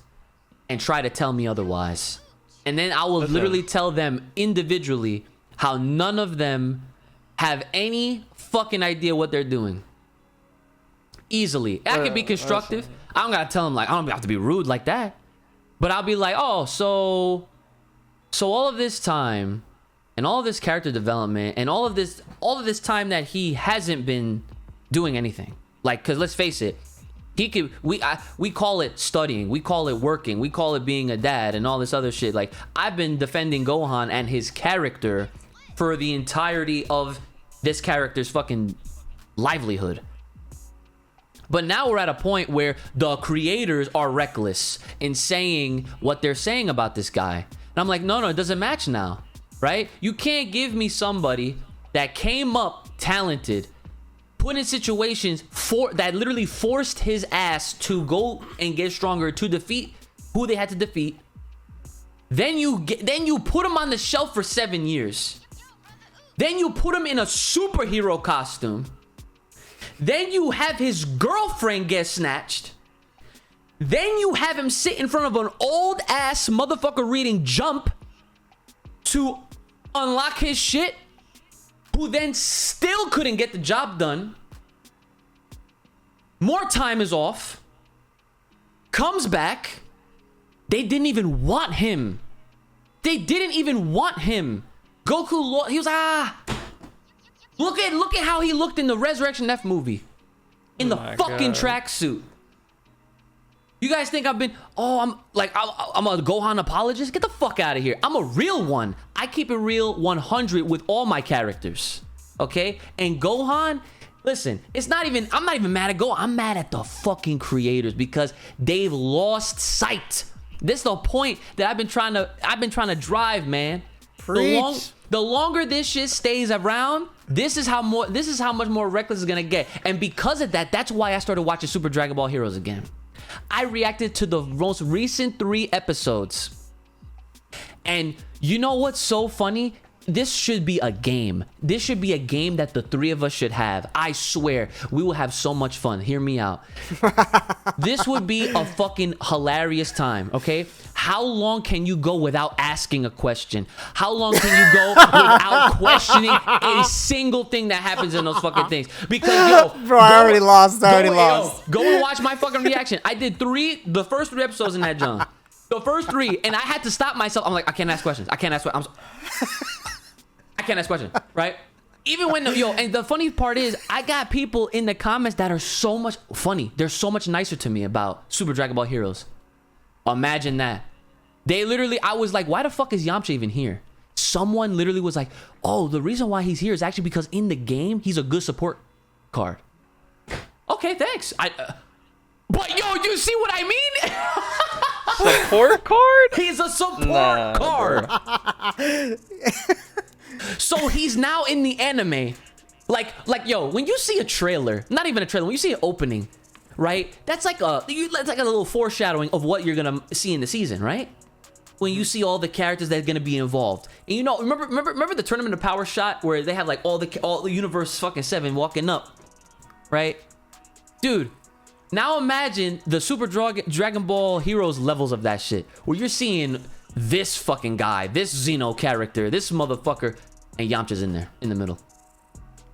and try to tell me otherwise. And then I will literally tell them individually how none of them have any fucking idea what they're doing. Easily. I could be constructive. I don't gotta tell them, like, I don't have to be rude like that. But I'll be like, oh, so all of this time and all of this character development and all of this time that he hasn't been doing anything. Like, cause let's face it, we call it studying, we call it working, we call it being a dad and all this other shit. Like, I've been defending Gohan and his character for the entirety of this character's fucking livelihood. But now we're at a point where the creators are reckless in saying what they're saying about this guy. And I'm like, no, it doesn't match now, right? You can't give me somebody that came up talented, put in situations that literally forced his ass to go and get stronger to defeat who they had to defeat. Then you put him on the shelf for 7 years. Then you put him in a superhero costume. Then you have his girlfriend get snatched. Then you have him sit in front of an old ass motherfucker reading Jump to unlock his shit, who then still couldn't get the job done. More time is off. Comes back. They didn't even want him. Goku, he was Look at how he looked in the Resurrection F movie. In the fucking tracksuit. You guys think I'm a Gohan apologist? Get the fuck out of here. I'm a real one. I keep it real 100 with all my characters. Okay? And Gohan, listen, I'm not even mad at Gohan. I'm mad at the fucking creators because they've lost sight. This is the point that I've been trying to drive, man.
Preach.
The longer this shit stays around, this is how much more reckless it's gonna get. And because of that, that's why I started watching Super Dragon Ball Heroes again. I reacted to the most recent 3 episodes. And you know what's so funny? This should be a game. This should be a game that the 3 of us should have. I swear, we will have so much fun. Hear me out. This would be a fucking hilarious time, okay? How long can you go without asking a question? How long can you go without questioning a single thing that happens in those fucking things? Because,
bro, I already lost.
Go and watch my fucking reaction. I did the first 3 episodes in that John. The first 3, and I had to stop myself. I'm like, I can't ask questions. I can't ask questions, right? Even when, and the funny part is, I got people in the comments that are so much funny. They're so much nicer to me about Super Dragon Ball Heroes. Imagine that. I was like, why the fuck is Yamcha even here? Someone literally was like, oh, the reason why he's here is actually because in the game, he's a good support card. Okay, thanks. But yo, you see what I mean?
Support card?
He's a support card. So he's now in the anime. Like yo, when you see a trailer, not even a trailer, when you see an opening, right? That's like a little foreshadowing of what you're gonna see in the season, right? When you see all the characters that are gonna be involved, and remember the Tournament of Power shot where they have like all the Universe fucking 7 walking up, right? Dude, now imagine the Super Dragon Ball Heroes levels of that shit, where you're seeing this fucking guy, this Xeno character, this motherfucker, and Yamcha's in there in the middle.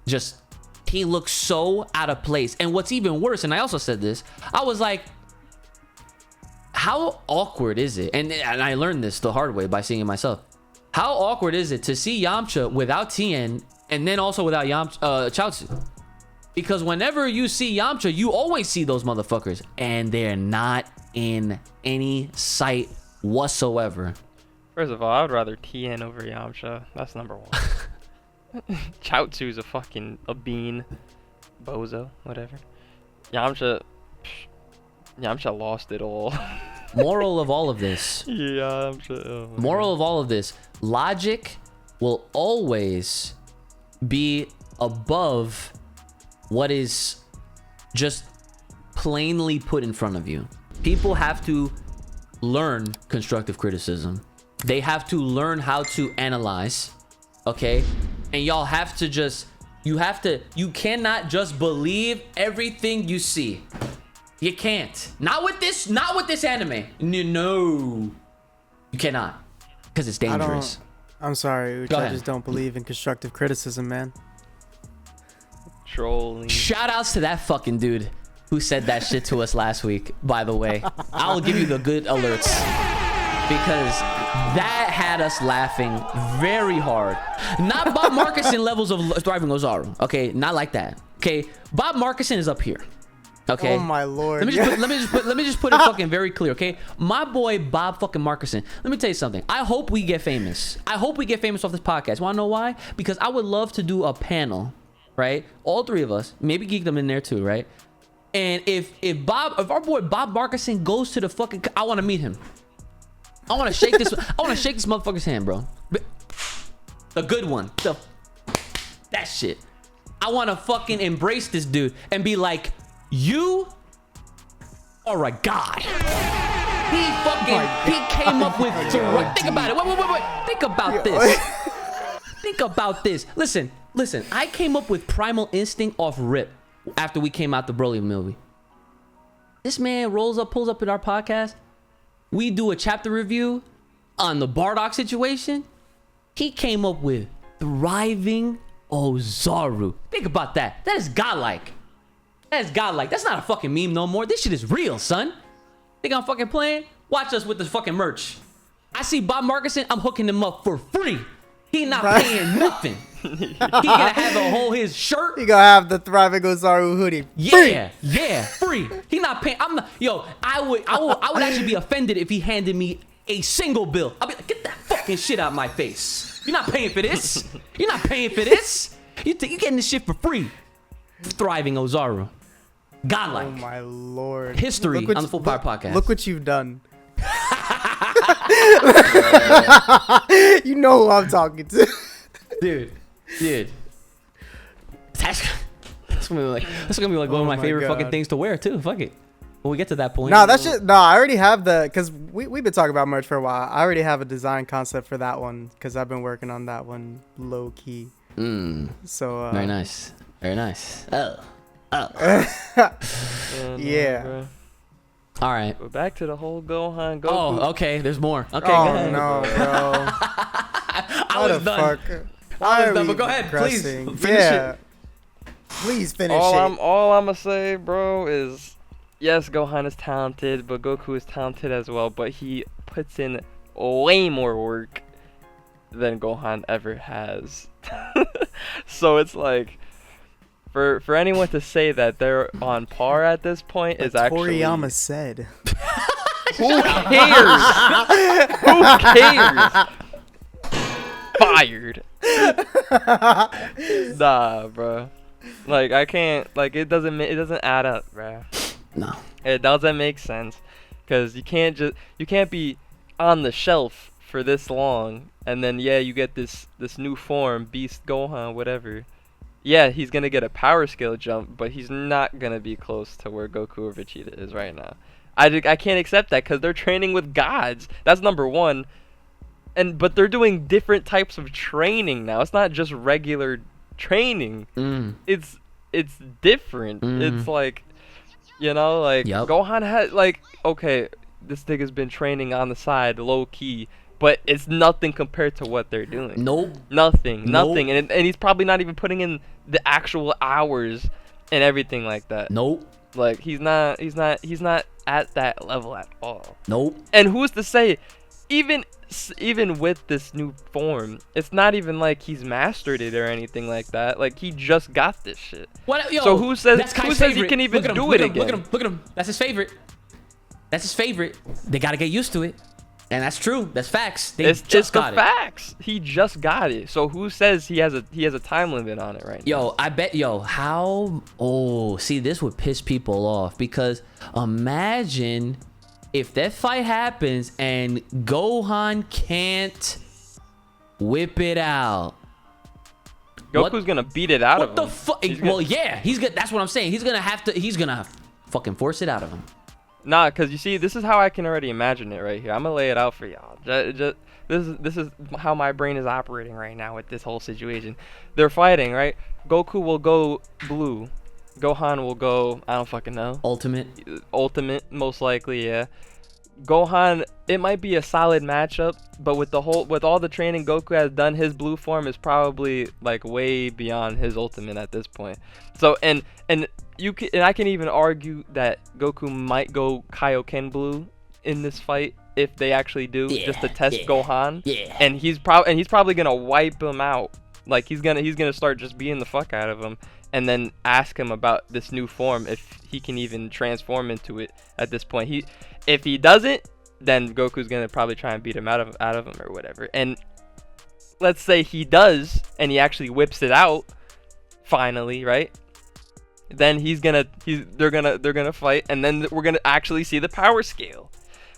Just, he looks so out of place. And what's even worse, and I also said this, I was like, how awkward is it? And I learned this the hard way by seeing it myself. How awkward is it to see Yamcha without Tien and then also without Chaozu? Because whenever you see Yamcha, you always see those motherfuckers, and they're not in any sight whatsoever.
First of all, I would rather Tien over Yamcha. That's number 1. Chaozu's a bean. Bozo, whatever. Yamcha lost it all.
Moral of all of this.
Yeah, I'm sure. Oh,
Moral of all of this. Logic will always be above what is just plainly put in front of you. People have to learn constructive criticism. They have to learn how to analyze, okay? And y'all have to just, you cannot just believe everything you see. You can't. Not with this anime. No. You cannot. Because it's dangerous.
I'm sorry, Uch,
Go
I
ahead.
just don't believe in constructive criticism, man.
Trolling.
Shout outs to that fucking dude who said that shit to us last week, by the way. I'll give you the good alerts. Because that had us laughing very hard. Not Bob Markison levels of Thriving Ozaru. Okay, not like that. Okay, Bob Markison is up here. Okay.
Oh my lord.
Let me just put it fucking very clear, okay? My boy Bob fucking Markison. Let me tell you something. I hope we get famous. I hope we get famous off this podcast. Wanna know why? Because I would love to do a panel, right? All three of us, maybe Geekdom in there too, right? And if our boy Bob Markison goes to the fucking, I want to meet him. I want to shake this motherfucker's hand, bro. The good one. That shit. I want to fucking embrace this dude and be like, you are a god. He came up with, think about it. Wait. Think about this. Think about this. Listen. I came up with Primal Instinct off rip after we came out the Broly movie. This man pulls up in our podcast. We do a chapter review on the Bardock situation. He came up with Thriving Ozaru. Think about that. That is godlike. That's not a fucking meme no more. This shit is real, son. Think I'm fucking playing? Watch us with the fucking merch. I see Bob Markison, I'm hooking him up for free. He not paying nothing. He gonna have his shirt.
He gonna have the Thriving Ozaru hoodie.
Yeah, free. He not paying. I would actually be offended if he handed me a single bill. I'll be like, get that fucking shit out of my face. You're not paying for this. You're getting this shit for free. Thriving Ozaru. Godlike.
Oh my lord.
History on the Full Power Podcast.
Look what you've done. You know who I'm talking to.
Dude. That's gonna be like one of my favorite fucking things to wear too. Fuck it. When we get to that point.
No, that shit. No, I already have because we've been talking about merch for a while. I already have a design concept for that one because I've been working on that one low key. So
very nice. Oh.
Yeah.
Bro.
All right.
But back to the whole Gohan. Goku.
Oh, okay. There's more. Okay,
Oh
go ahead.
no, bro.
I was done.
I was
done, but go ahead, please. Finish it.
Please finish
all
it.
I'm gonna say, bro, is yes, Gohan is talented, but Goku is talented as well. But he puts in way more work than Gohan ever has. So it's like, for anyone to say that they're on par at this point is actually.
Toriyama said.
Who cares? Who cares? Fired. Nah, bro. Like I can't. Like it doesn't add up, bro.
No.
It doesn't make sense, cause you can't be on the shelf for this long, and then you get this new form, Beast Gohan, whatever. Yeah, he's gonna get a power scale jump, but he's not gonna be close to where Goku or Vegeta is right now. I can't accept that because they're training with gods. That's number one. But they're doing different types of training now. It's not just regular training. It's different. It's like, Gohan had okay, this nigga's been training on the side, low key, but it's nothing compared to what they're doing.
Nope.
Nothing. And he's probably not even putting in the actual hours and everything like that.
Nope.
Like he's not at that level at all.
Nope.
And who's to say, even with this new form, it's not even like he's mastered it or anything like that. Like he just got this shit. So who says he can even do it again?
Look at him. That's his favorite. They gotta get used to it. And that's true. That's facts.
It's just the facts. He just got it. So who says he has a time limit on it right now?
I bet how see, this would piss people off because imagine if that fight happens and Gohan can't whip it out,
Goku's gonna beat it out of him.
What the fuck? Well, yeah, he's good. That's what I'm saying. He's gonna fucking force it out of him.
Nah, cause you see, this is how I can already imagine it right here. I'm gonna lay it out for y'all. This is how my brain is operating right now with this whole situation. They're fighting, right? Goku will go blue. Gohan will go, I don't fucking know. Ultimate, most likely, yeah. Gohan, it might be a solid matchup, but with all the training Goku has done, his blue form is probably like way beyond his ultimate at this point. So and I can even argue that Goku might go Kaioken blue in this fight if they actually do, just to test Gohan.
Yeah.
And he's probably gonna wipe him out. Like he's gonna start just beating the fuck out of him, and then ask him about this new form if he can even transform into it at this point. If he doesn't, then Goku's gonna probably try and beat him out of him or whatever. And let's say he does, and he actually whips it out finally, right? Then they're gonna fight, and then we're gonna actually see the power scale.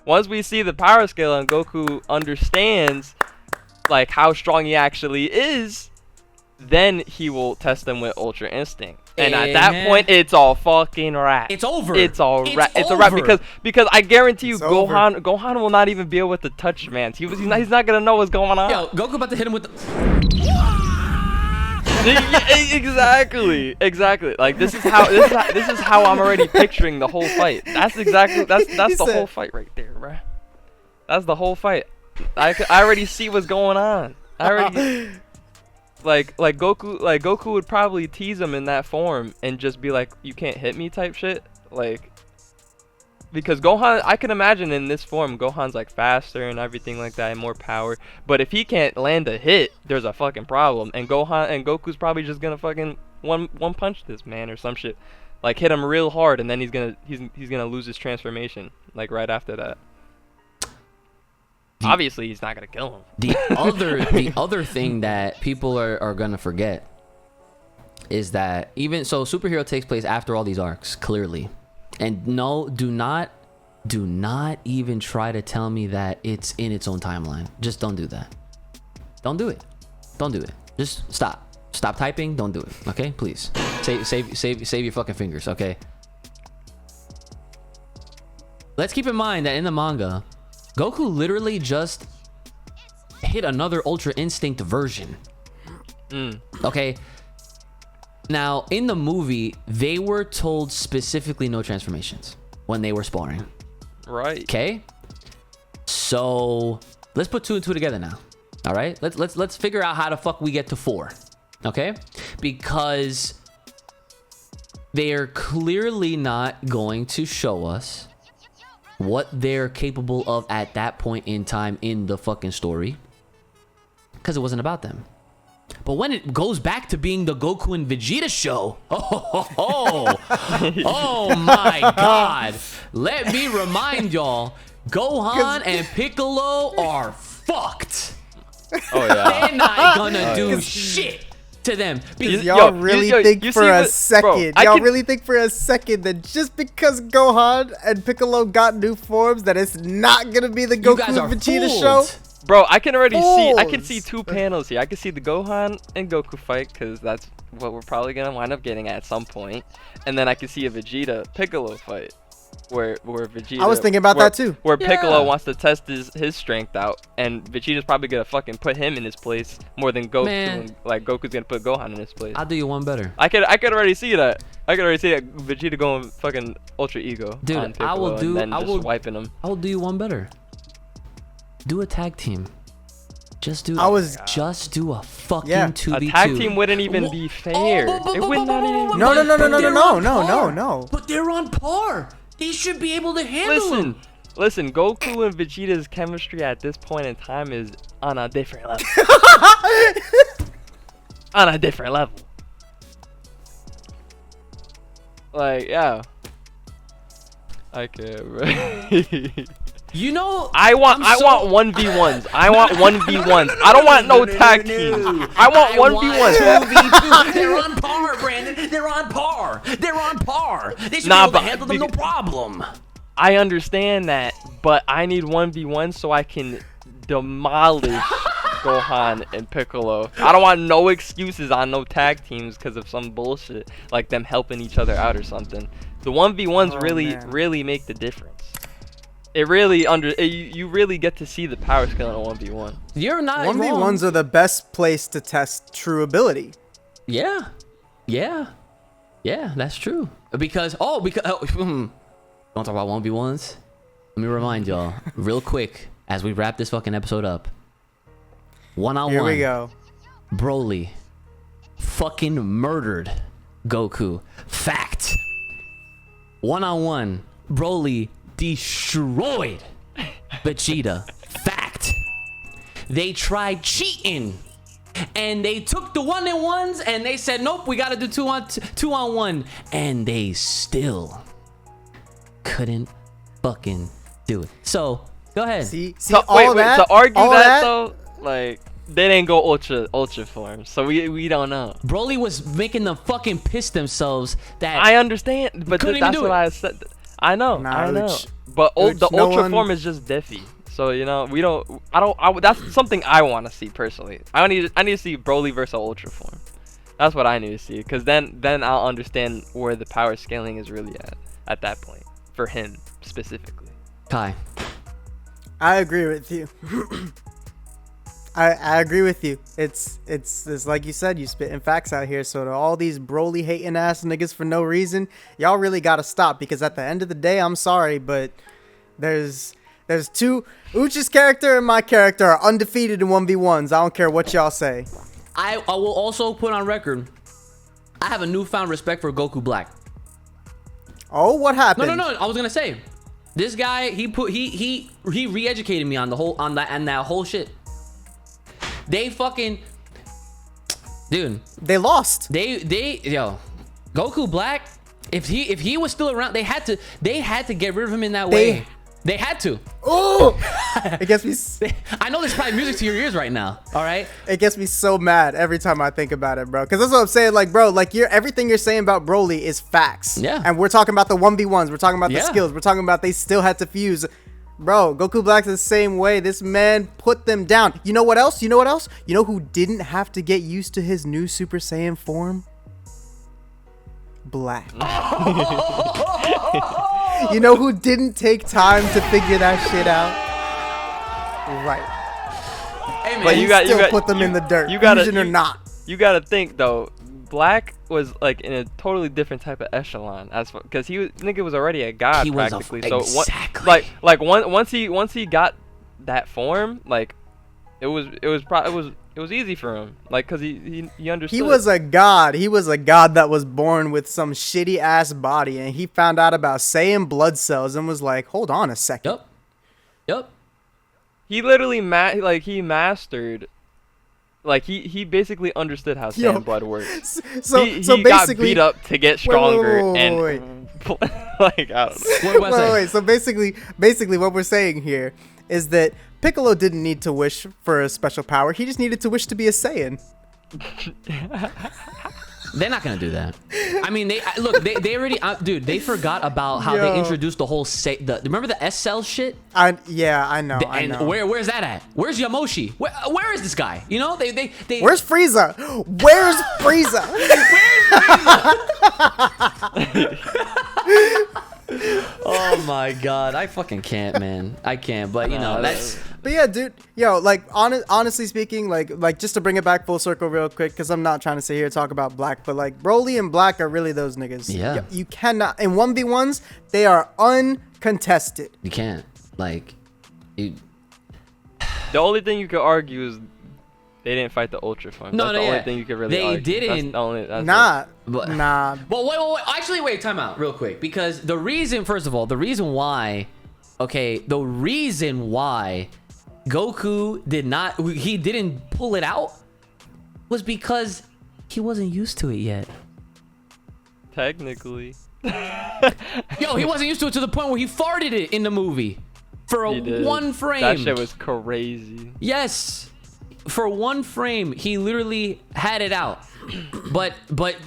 Once we see the power scale and Goku understands like how strong he actually is, then he will test them with Ultra Instinct. And at that point, it's all fucking wrap.
It's over.
It's all wrap. It's a wrap because I guarantee you, Gohan will not even be able to touch man. He's not gonna know what's going on.
Yo, Goku about to hit him with the.
Exactly. Like this is how I'm already picturing the whole fight. That's the whole fight right there, bro. That's the whole fight. I already see what's going on. I already. Like Goku would probably tease him in that form and just be like, "You can't hit me," type shit. Like, because Gohan, I can imagine in this form, Gohan's like faster and everything like that and more power. But if he can't land a hit, there's a fucking problem. And Goku's probably just gonna fucking one punch this man or some shit, like hit him real hard, and then he's gonna lose his transformation like right after that. Obviously, he's not gonna kill him.
The other thing that people are gonna forget is that even so, superhero takes place after all these arcs, clearly. And no, do not even try to tell me that it's in its own timeline. Just don't do that. Don't do it. Just stop typing. Don't do it. Okay, please. Save your fucking fingers. Okay. Let's keep in mind that in the manga, Goku literally just hit another Ultra Instinct version. Okay. Now, in the movie, they were told specifically no transformations when they were sparring.
Right.
Okay. So let's put 2 and 2 together now. All right. Let's figure out how the fuck we get to 4. Okay. Because they are clearly not going to show us what they're capable of at that point in time in the fucking story, because it wasn't about them. But when it goes back to being the Goku and Vegeta show, oh my god, let me remind y'all, Gohan and Piccolo are fucked.
Oh yeah.
They're not gonna do shit to them.
Y'all really think for a second that just because Gohan and Piccolo got new forms that it's not gonna be the Goku and Vegeta show?
Bro, I can already see. I can see 2 panels here. I can see the Gohan and Goku fight, because that's what we're probably gonna wind up getting at some point. And then I can see a Vegeta Piccolo fight, where Vegeta.
I was thinking about that too.
Where Piccolo wants to test his strength out, and Vegeta's probably gonna fucking put him in his place more than Goku. And, like Goku's gonna put Gohan in his place.
I'll do you one better.
I could already see that. I could already see that Vegeta going fucking Ultra Ego.
Dude,
on Piccolo just wiping him.
I will do you one better. Do a tag team. Just do a fucking 2v2.
A tag team wouldn't even be fair. It would not even.
No.
But they're on par. They should be able to handle him.
Listen. Goku and Vegeta's chemistry at this point in time is on a different level. On a different level. Like, yeah. I can't, bro.
You know,
I want 1v1s. I want 1v1s. I don't want no tag teams. I want 1v1s.
They're on par, Brandon. They're on par. They should be able to handle them, no problem.
I understand that, but I need 1v1 so I can demolish Gohan and Piccolo. I don't want no excuses on no tag teams because of some bullshit like them helping each other out or something. The 1v1s really make the difference. It really you really get to see the power scale in a 1v1.
You're not
1v1s are the best place to test true ability.
Yeah, that's true. Because don't talk about 1v1s. Let me remind y'all real quick as we wrap this fucking episode up. One-on-one.
Here we go.
Broly fucking murdered Goku. Fact. One-on-one. Broly destroyed Vegeta. Fact. They tried cheating. And they took the 1-on-ones and they said, nope, we gotta do 2-on-1. And they still couldn't fucking do it. So, go ahead.
See,
So,
all that,
to argue
all
that though, like they didn't go ultra form, so we don't know.
Broly was making them fucking piss themselves that
I understand, but
couldn't even
that's
do
what
it.
I said. I know,
Nah,
I know.
Uch.
But
Uch,
the
no
ultra
one-
form is just diffy. So you know, we don't. That's something I want to see personally. I need to see Broly versus ultra form. That's what I need to see, because then I'll understand where the power scaling is really at that point for him specifically.
Kai.
I agree with you. I agree with you. It's like you said, you spitting facts out here. So to all these Broly hating ass niggas for no reason, y'all really gotta stop, because at the end of the day, I'm sorry, but there's two. Uch's character and my character are undefeated in 1v1s. I don't care what y'all say.
I will also put on record, I have a newfound respect for Goku Black.
Oh, what happened?
No. I was gonna say, this guy he re-educated me on that whole shit. They fucking, dude.
They lost.
Goku Black. If he was still around, they had to get rid of him in that way. They had to.
Oh, it gets me.
I know there's probably music to your ears right now. All right.
It gets me so mad every time I think about it, bro. Because that's what I'm saying. Like, bro, like everything you're saying about Broly is facts.
Yeah.
And we're talking about the 1v1s. We're talking about the
Yeah.
skills. We're talking about they still had to fuse. Bro, Goku Black's the same way. This man put them down. You know what else? You know who didn't have to get used to his new Super Saiyan form? Black. You know who didn't take time to figure that shit out? Right.
Hey man,
But you got
put them in the dirt.
You gotta
Fusion or not.
You gotta think though. Black was like in a totally different type of echelon, because nigga was already a god practically.
Exactly.
Once he got that form, like it was easy for him, like because he understood.
He was a god. He was a god that was born with some shitty ass body, and he found out about Saiyan blood cells and was like, "Hold on a second."
Yup.
He literally he mastered. Like he basically understood how Saiyan blood works.
So
he
basically
got beat up to get stronger
wait.
and like I don't know.
Wait. So basically, what we're saying here is that Piccolo didn't need to wish for a special power. He just needed to wish to be a Saiyan.
They're not gonna do that. I mean, they already, dude. They forgot about how they introduced the whole remember the S cell shit?
I know.
Where's that at? Where's Yamoshi? Where is this guy? You know, they
Where's Frieza? Where's Frieza?
Oh my god, I fucking can't, man. I can't. But you know, that's.
But yeah, dude, like honestly speaking, like just to bring it back full circle real quick, because I'm not trying to sit here and talk about Black, but like Broly and Black are really those niggas.
Yeah.
You cannot, in 1v1s, they are uncontested.
You can't. Like,
The only thing you could argue is they didn't fight the Ultra form.
No,
That's
no,
the
yeah.
only thing you could really
They
argue.
didn't.
That's the only, that's
Nah.
But-
Nah.
Well, wait. Actually, wait. Time out, real quick, because the reason why Goku didn't pull it out was because he wasn't used to it yet.
Technically.
Yo, he wasn't used to it to the point where he farted it in the movie for
He did.
one frame.
That shit was crazy.
Yes, for one frame, he literally had it out. But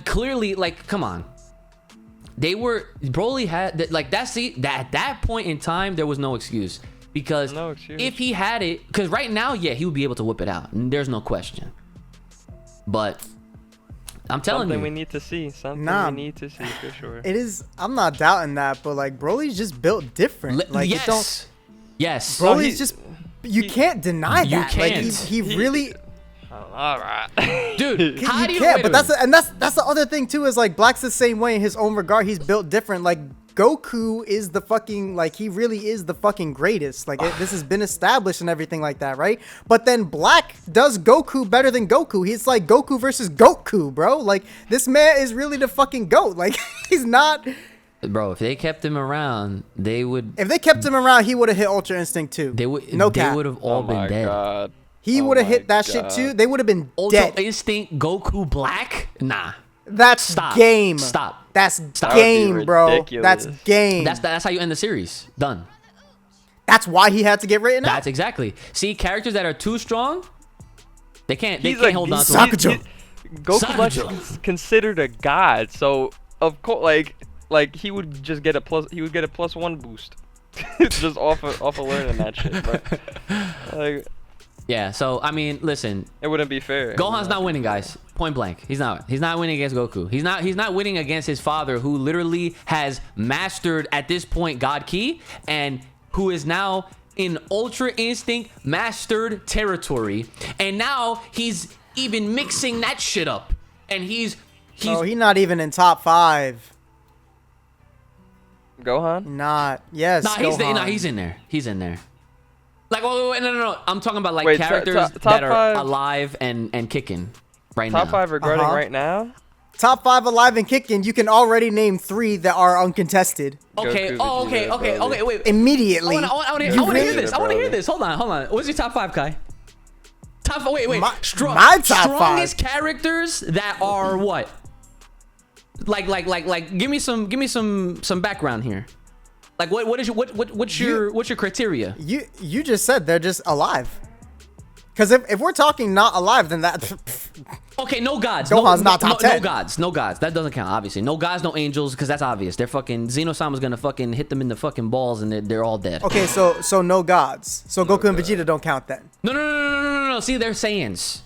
clearly, like, come on. Broly had like that's at that point in time there was no excuse because if he had it, because right now he would be able to whip it out. There's no question. But I'm telling
something
you,
we need to see. Something we need to see for sure.
It is. I'm not doubting that, but like Broly's just built different. Like
yes.
Broly's just. You can't deny that.
You can't.
Like he really.
All right,
dude. How do you?
Can't. But that's the other thing too. Is like Black's the same way in his own regard. He's built different. Like Goku is the fucking like he really is the fucking greatest. Like this has been established and everything like that, right? But then Black does Goku better than Goku. He's like Goku versus Goku, bro. Like this man is really the fucking goat. Like he's not.
Bro, if they kept him around, they would.
If they kept him around, he would have hit Ultra Instinct too.
They would.
No
They
cap.
would have all been dead.
God.
He would have hit that shit too. They would have been
Ultra
dead.
Instinct Goku Black? Nah.
That's game.
Stop.
That's
Stop.
game, bro.
Ridiculous.
That's game.
That's how you end the series. Done.
That's why he had to get written out.
That's exactly. See, characters that are too strong, they can't hold on to
Sakajo.
Goku Black
Sakajo.
is considered a god, so of course, like he would just get a +1 boost, just off of learning that shit. But like,
yeah. So I mean, listen,
it wouldn't be fair.
Gohan's not winning, guys. Point blank. He's not winning against Goku. He's not winning against his father, who literally has mastered at this point God Ki, and who is now in Ultra Instinct mastered territory. And now he's even mixing that shit up. And he's
not even in top 5.
Gohan?
Not. Yes.
Nah, he's in there. He's in there. Like, wait, no. I'm talking about like
Wait,
characters
top
that are
5
alive and kicking right now.
Top 5 regarding right now?
Top 5 alive and kicking. You can already name 3 that are uncontested.
Okay.
Goku,
Okay. Wait.
Immediately.
I want to hear this. I want to hear this. Hold on. What's your top 5, Kai? Wait.
My top
strongest
5
characters that are what? Like give me some background here. Like what's your criteria?
You just said they're just alive. Because if we're talking not alive, then that.
Okay, no gods.
Gohan's not top 10.
No gods. That doesn't count, obviously. No gods, no angels, because that's obvious. They're fucking Xeno-sama's gonna fucking hit them in the fucking balls, and they're all dead.
Okay, so no gods. So Goku and Vegeta don't count then.
No. See, they're Saiyans.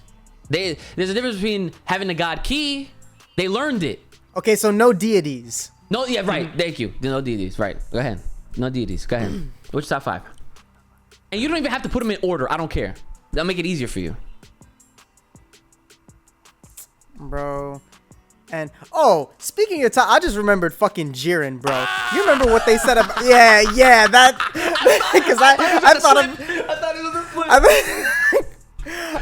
There's a difference between having the God Ki. They learned it.
Okay, so no deities.
No, yeah, right. Thank you. No deities. Right. Go ahead. No deities. Go ahead. Which top 5? And you don't even have to put them in order. I don't care. That'll make it easier for you.
Bro. And speaking of time, I just remembered fucking Jiren, bro. You remember what they said about? Yeah, that. Because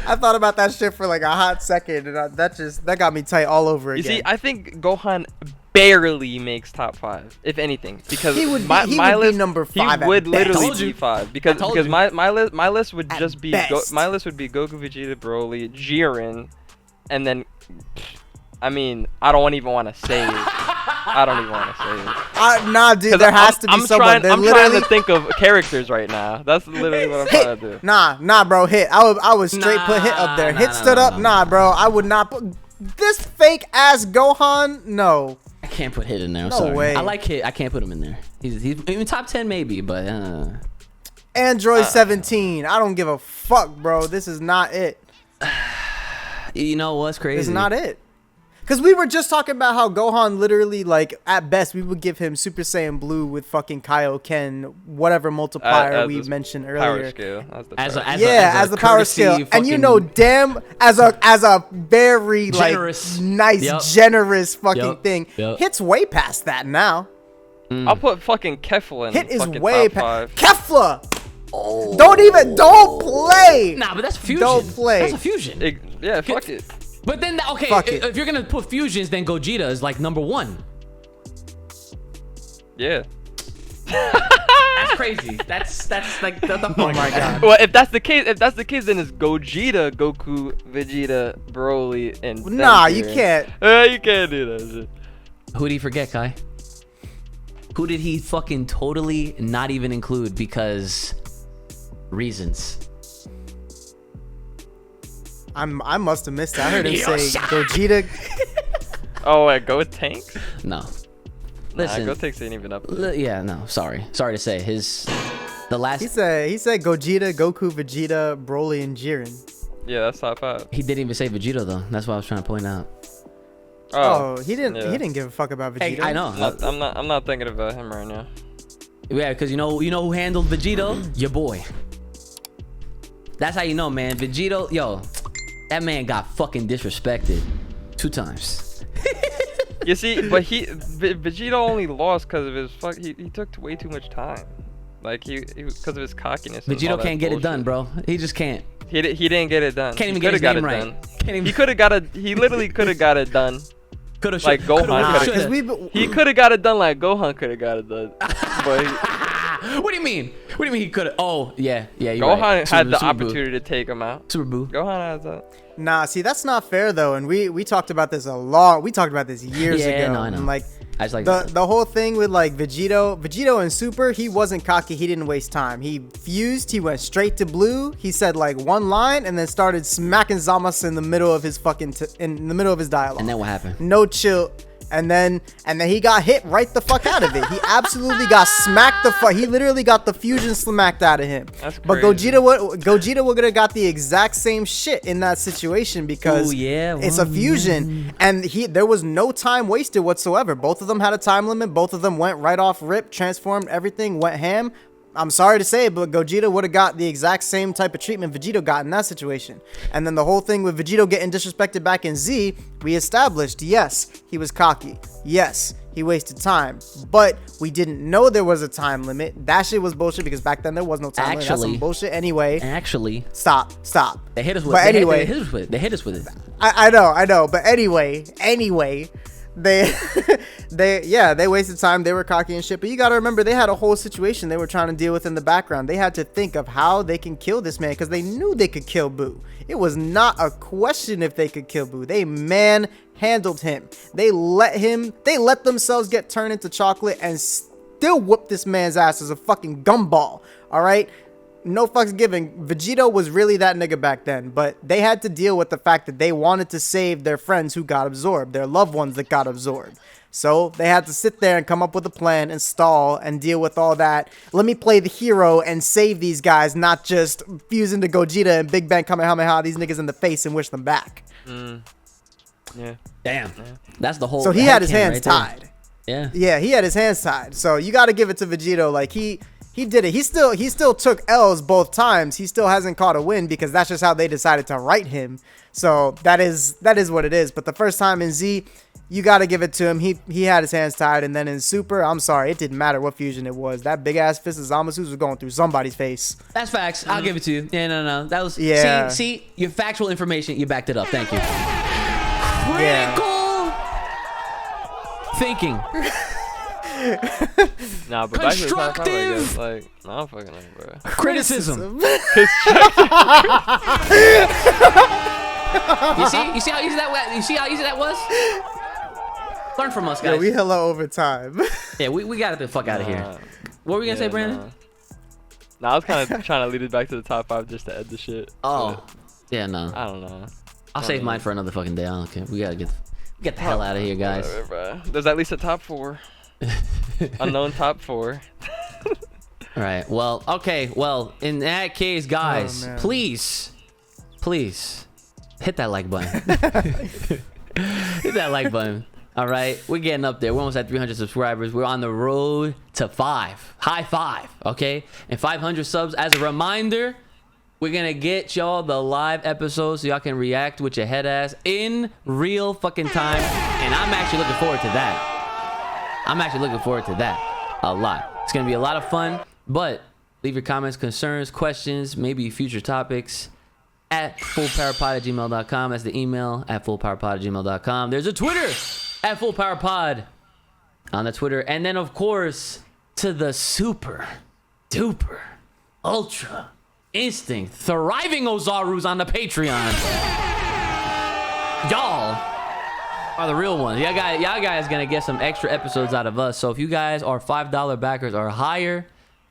I thought about that shit for like a hot second, and that got me tight all over again.
You see, I think Gohan barely makes top 5, if anything, because
he would
my list
be number 5.
He would literally
be
be 5 because my list would just be my list would be Goku, Vegeta, Broly, Jiren, and then. I mean, I don't even want to say it.
Nah, dude, there has to be someone.
I'm trying to think of characters right now. That's literally what I'm trying to do.
Nah, bro, Hit. I would straight put Hit up there. Hit stood up. Nah, bro, I would not put this fake ass Gohan. No.
I can't put Hit in there. I'm
No
sorry.
way.
I like Hit. I can't put him in there. He's in top 10 maybe, but
Android 17. I don't give a fuck, bro. This is not it.
You know what's crazy?
It's not it. Because we were just talking about how Gohan literally, like, at best, we would give him Super Saiyan Blue with fucking Kaioken, whatever multiplier we mentioned earlier.
Power scale.
As the power scale. And you know, damn, as a very,
generous.
like, nice, generous fucking thing. Hit's way past that now.
I'll put fucking Kefla in.
Hit is
fucking
way
top 5.
past. Kefla! Oh. Don't play!
Nah, but that's fusion.
Don't play.
That's a fusion.
Yeah, fuck it.
But then, okay, if you're gonna put fusions, then Gogeta is like number 1.
Yeah.
That's crazy. That's like the
Oh my god.
Well, if that's the case, then it's Gogeta, Goku, Vegeta, Broly, and.
Nah, you can't.
You can't do that shit.
Who did he forget, Kai? Who did he fucking totally not even include because reasons?
I must have missed it. I heard him say Gogeta.
Oh, wait, go with Tank?
No. Listen,
Gotenks ain't even up there.
yeah, no, sorry to say the last.
He said Gogeta, Goku, Vegeta, Broly, and Jiren.
Yeah, that's top 5.
He didn't even say Vegeta though. That's what I was trying to point out.
Oh, he didn't.
yeah.
He didn't give a fuck about Vegeta.
Hey, I know.
I'm not thinking about him right now.
Yeah, because you know who handled Vegito? Your boy. That's how you know, man. Vegito, yo, that man got fucking disrespected 2 times.
You see, but Vegeta only lost because of his he took way too much time. Like he because of his cockiness.
Vegito can't get it done, bro. He just can't.
He didn't get it done.
Can't even get his name right.
He could have got it. He literally could have got it done.
Could have,
like Gohan. He could have got it done like Gohan could have got it done. But
what do you mean? What do you mean he could have? Oh, yeah. You're
Gohan
right.
had the opportunity to take him out.
Super Boo.
Gohan has that.
Nah, see, that's not fair though, and we talked about this we talked about this years ago.
No, I know.
And like,
I just like
the whole thing with like Vegito and Super, he wasn't cocky. He didn't waste time. He fused. He went straight to blue. He said like one line and then started smacking Zamasu in the middle of his in the middle of his dialogue.
And then what happened?
No chill. And then he got hit right the fuck out of it. He absolutely got smacked the fuck. He literally got the fusion smacked out of him.
That's crazy.
But Gogeta would have got the exact same shit in that situation because it's a fusion, and there was no time wasted whatsoever. Both of them had a time limit. Both of them went right off rip, transformed everything, went ham. I'm sorry to say it, but Gogeta would have got the exact same type of treatment Vegito got in that situation. And then the whole thing with Vegito getting disrespected back in Z, we established, yes, he was cocky. Yes, he wasted time. But we didn't know there was a time limit. That shit was bullshit because back then there was no time limit. That's some bullshit anyway.
Actually.
Stop.
They hit us with
but
it.
Anyway,
they hit us with it.
I know. But anyway, they wasted time. They were cocky and shit. But you gotta remember, they had a whole situation they were trying to deal with in the background. They had to think of how they can kill this man because they knew they could kill Boo. It was not a question if they could kill Boo. They manhandled him. They let themselves get turned into chocolate and still whoop this man's ass as a fucking gumball. All right. No fucks given. Vegito was really that nigga back then, but they had to deal with the fact that they wanted to save their friends who got absorbed, their loved ones that got absorbed. So they had to sit there and come up with a plan and stall and deal with all that. Let me play the hero and save these guys, not just fuse into Gogeta and Big Bang Kamehameha these niggas in the face and wish them back.
Yeah.
Damn. Yeah. That's the whole.
So he had his hands tied.
Yeah.
Yeah, he had his hands tied. So you got to give it to Vegito. Like he did it. He still took L's both times. He still hasn't caught a win because that's just how they decided to write him. So that is what it is. But the first time in Z, you got to give it to him. He had his hands tied, and then in Super, I'm sorry, it didn't matter what fusion it was. That big ass fist of Zamasu's was going through somebody's face.
That's facts. I'll give it to you. Yeah, no. That was See, your factual information. You backed it up. Thank you. Critical thinking.
Nah, but back to the top five, I guess. Like, nah, I'm fucking like, bro.
Criticism. You see how easy that was? Learn from us, guys.
Yeah, we hella over time.
Yeah, we got to get the fuck out of here. What were we gonna say, Brandon?
Nah, I was kind of trying to lead it back to the top 5 just to end the shit.
Oh, yeah, no.
I don't know.
I'll save mine for another fucking day. I don't care. We gotta get the hell out of here, guys.
Whatever, bro. There's at least a top 4. Unknown top 4.
All right. Well, okay. Well, in that case, guys, please hit that like button. Hit that like button. All right. We're getting up there. We're almost at 300 subscribers. We're on the road to 5. High 5. Okay. And 500 subs. As a reminder, we're going to get y'all the live episodes so y'all can react with your head ass in real fucking time. And I'm actually looking forward to that. A lot. It's going to be a lot of fun. But leave your comments, concerns, questions, maybe future topics at fullpowerpod@gmail.com. That's the email at fullpowerpod@gmail.com. There's a Twitter at fullpowerpod on the Twitter. And then, of course, to the super duper ultra instinct thriving Ozarus on the Patreon. Y'all are the real ones. Y'all guys gonna get some extra episodes out of us. So if you guys are $5 backers or higher,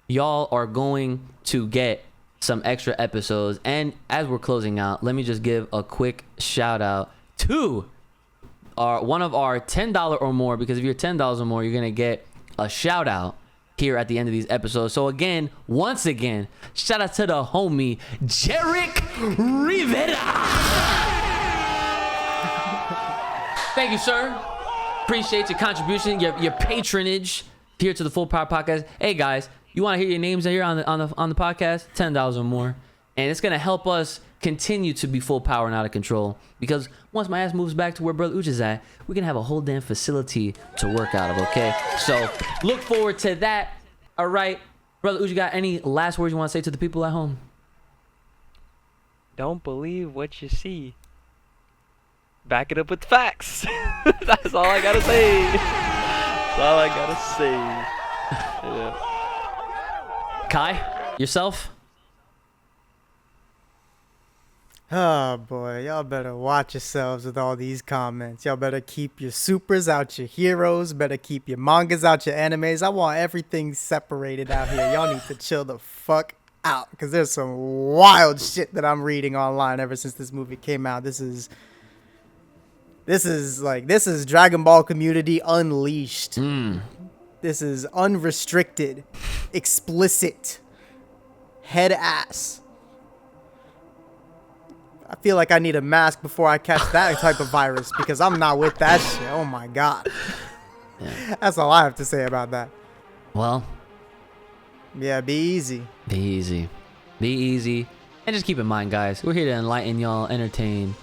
y'all are going to get some extra episodes. And as we're closing out, let me just give a quick shout out to one of our $10 or more, because if you're $10 or more, you're gonna get a shout out here at the end of these episodes. So again, once again, shout out to the homie Jerick Rivera. Thank you, sir. Appreciate your contribution, your patronage here to the Full Power Podcast. Hey guys, you want to hear your names here on the podcast? $10 or more, and it's gonna help us continue to be full power and out of control. Because once my ass moves back to where Brother Uch is at, we can have a whole damn facility to work out of. Okay, so look forward to that. All right, Brother Uch, you got any last words you want to say to the people at home?
Don't believe what you see. Back it up with facts. That's all I gotta say. That's all I gotta say. Yeah.
Kai, yourself?
Oh boy, y'all better watch yourselves with all these comments. Y'all better keep your supers out your heroes, better keep your mangas out your animes. I want everything separated out here. Y'all need to chill the fuck out, because there's some wild shit that I'm reading online ever since this movie came out. This is Dragon Ball community unleashed. This is unrestricted, explicit, head ass. I feel like I need a mask before I catch that type of virus, because I'm not with that shit. Oh my god.
Yeah.
That's all I have to say about that.
Well,
yeah, be easy.
be easy. Be easy. And just keep in mind, guys, we're here to enlighten y'all, entertain,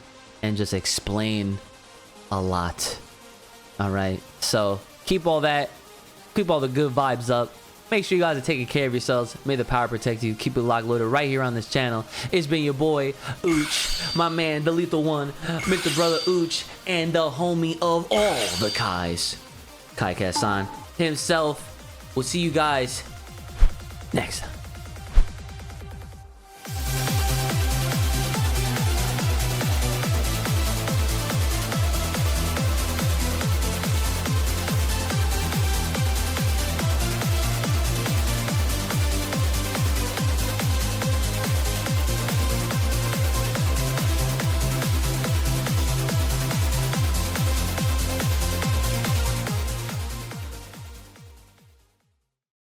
and just explain a lot. All right. So keep all that. Keep all the good vibes up. Make sure you guys are taking care of yourselves. May the power protect you. Keep it locked loaded right here on this channel. It's been your boy, Uch, my man, the lethal one, Mr. Brother Uch, and the homie of all the Kais, Kai Kassan himself. We'll see you guys next time.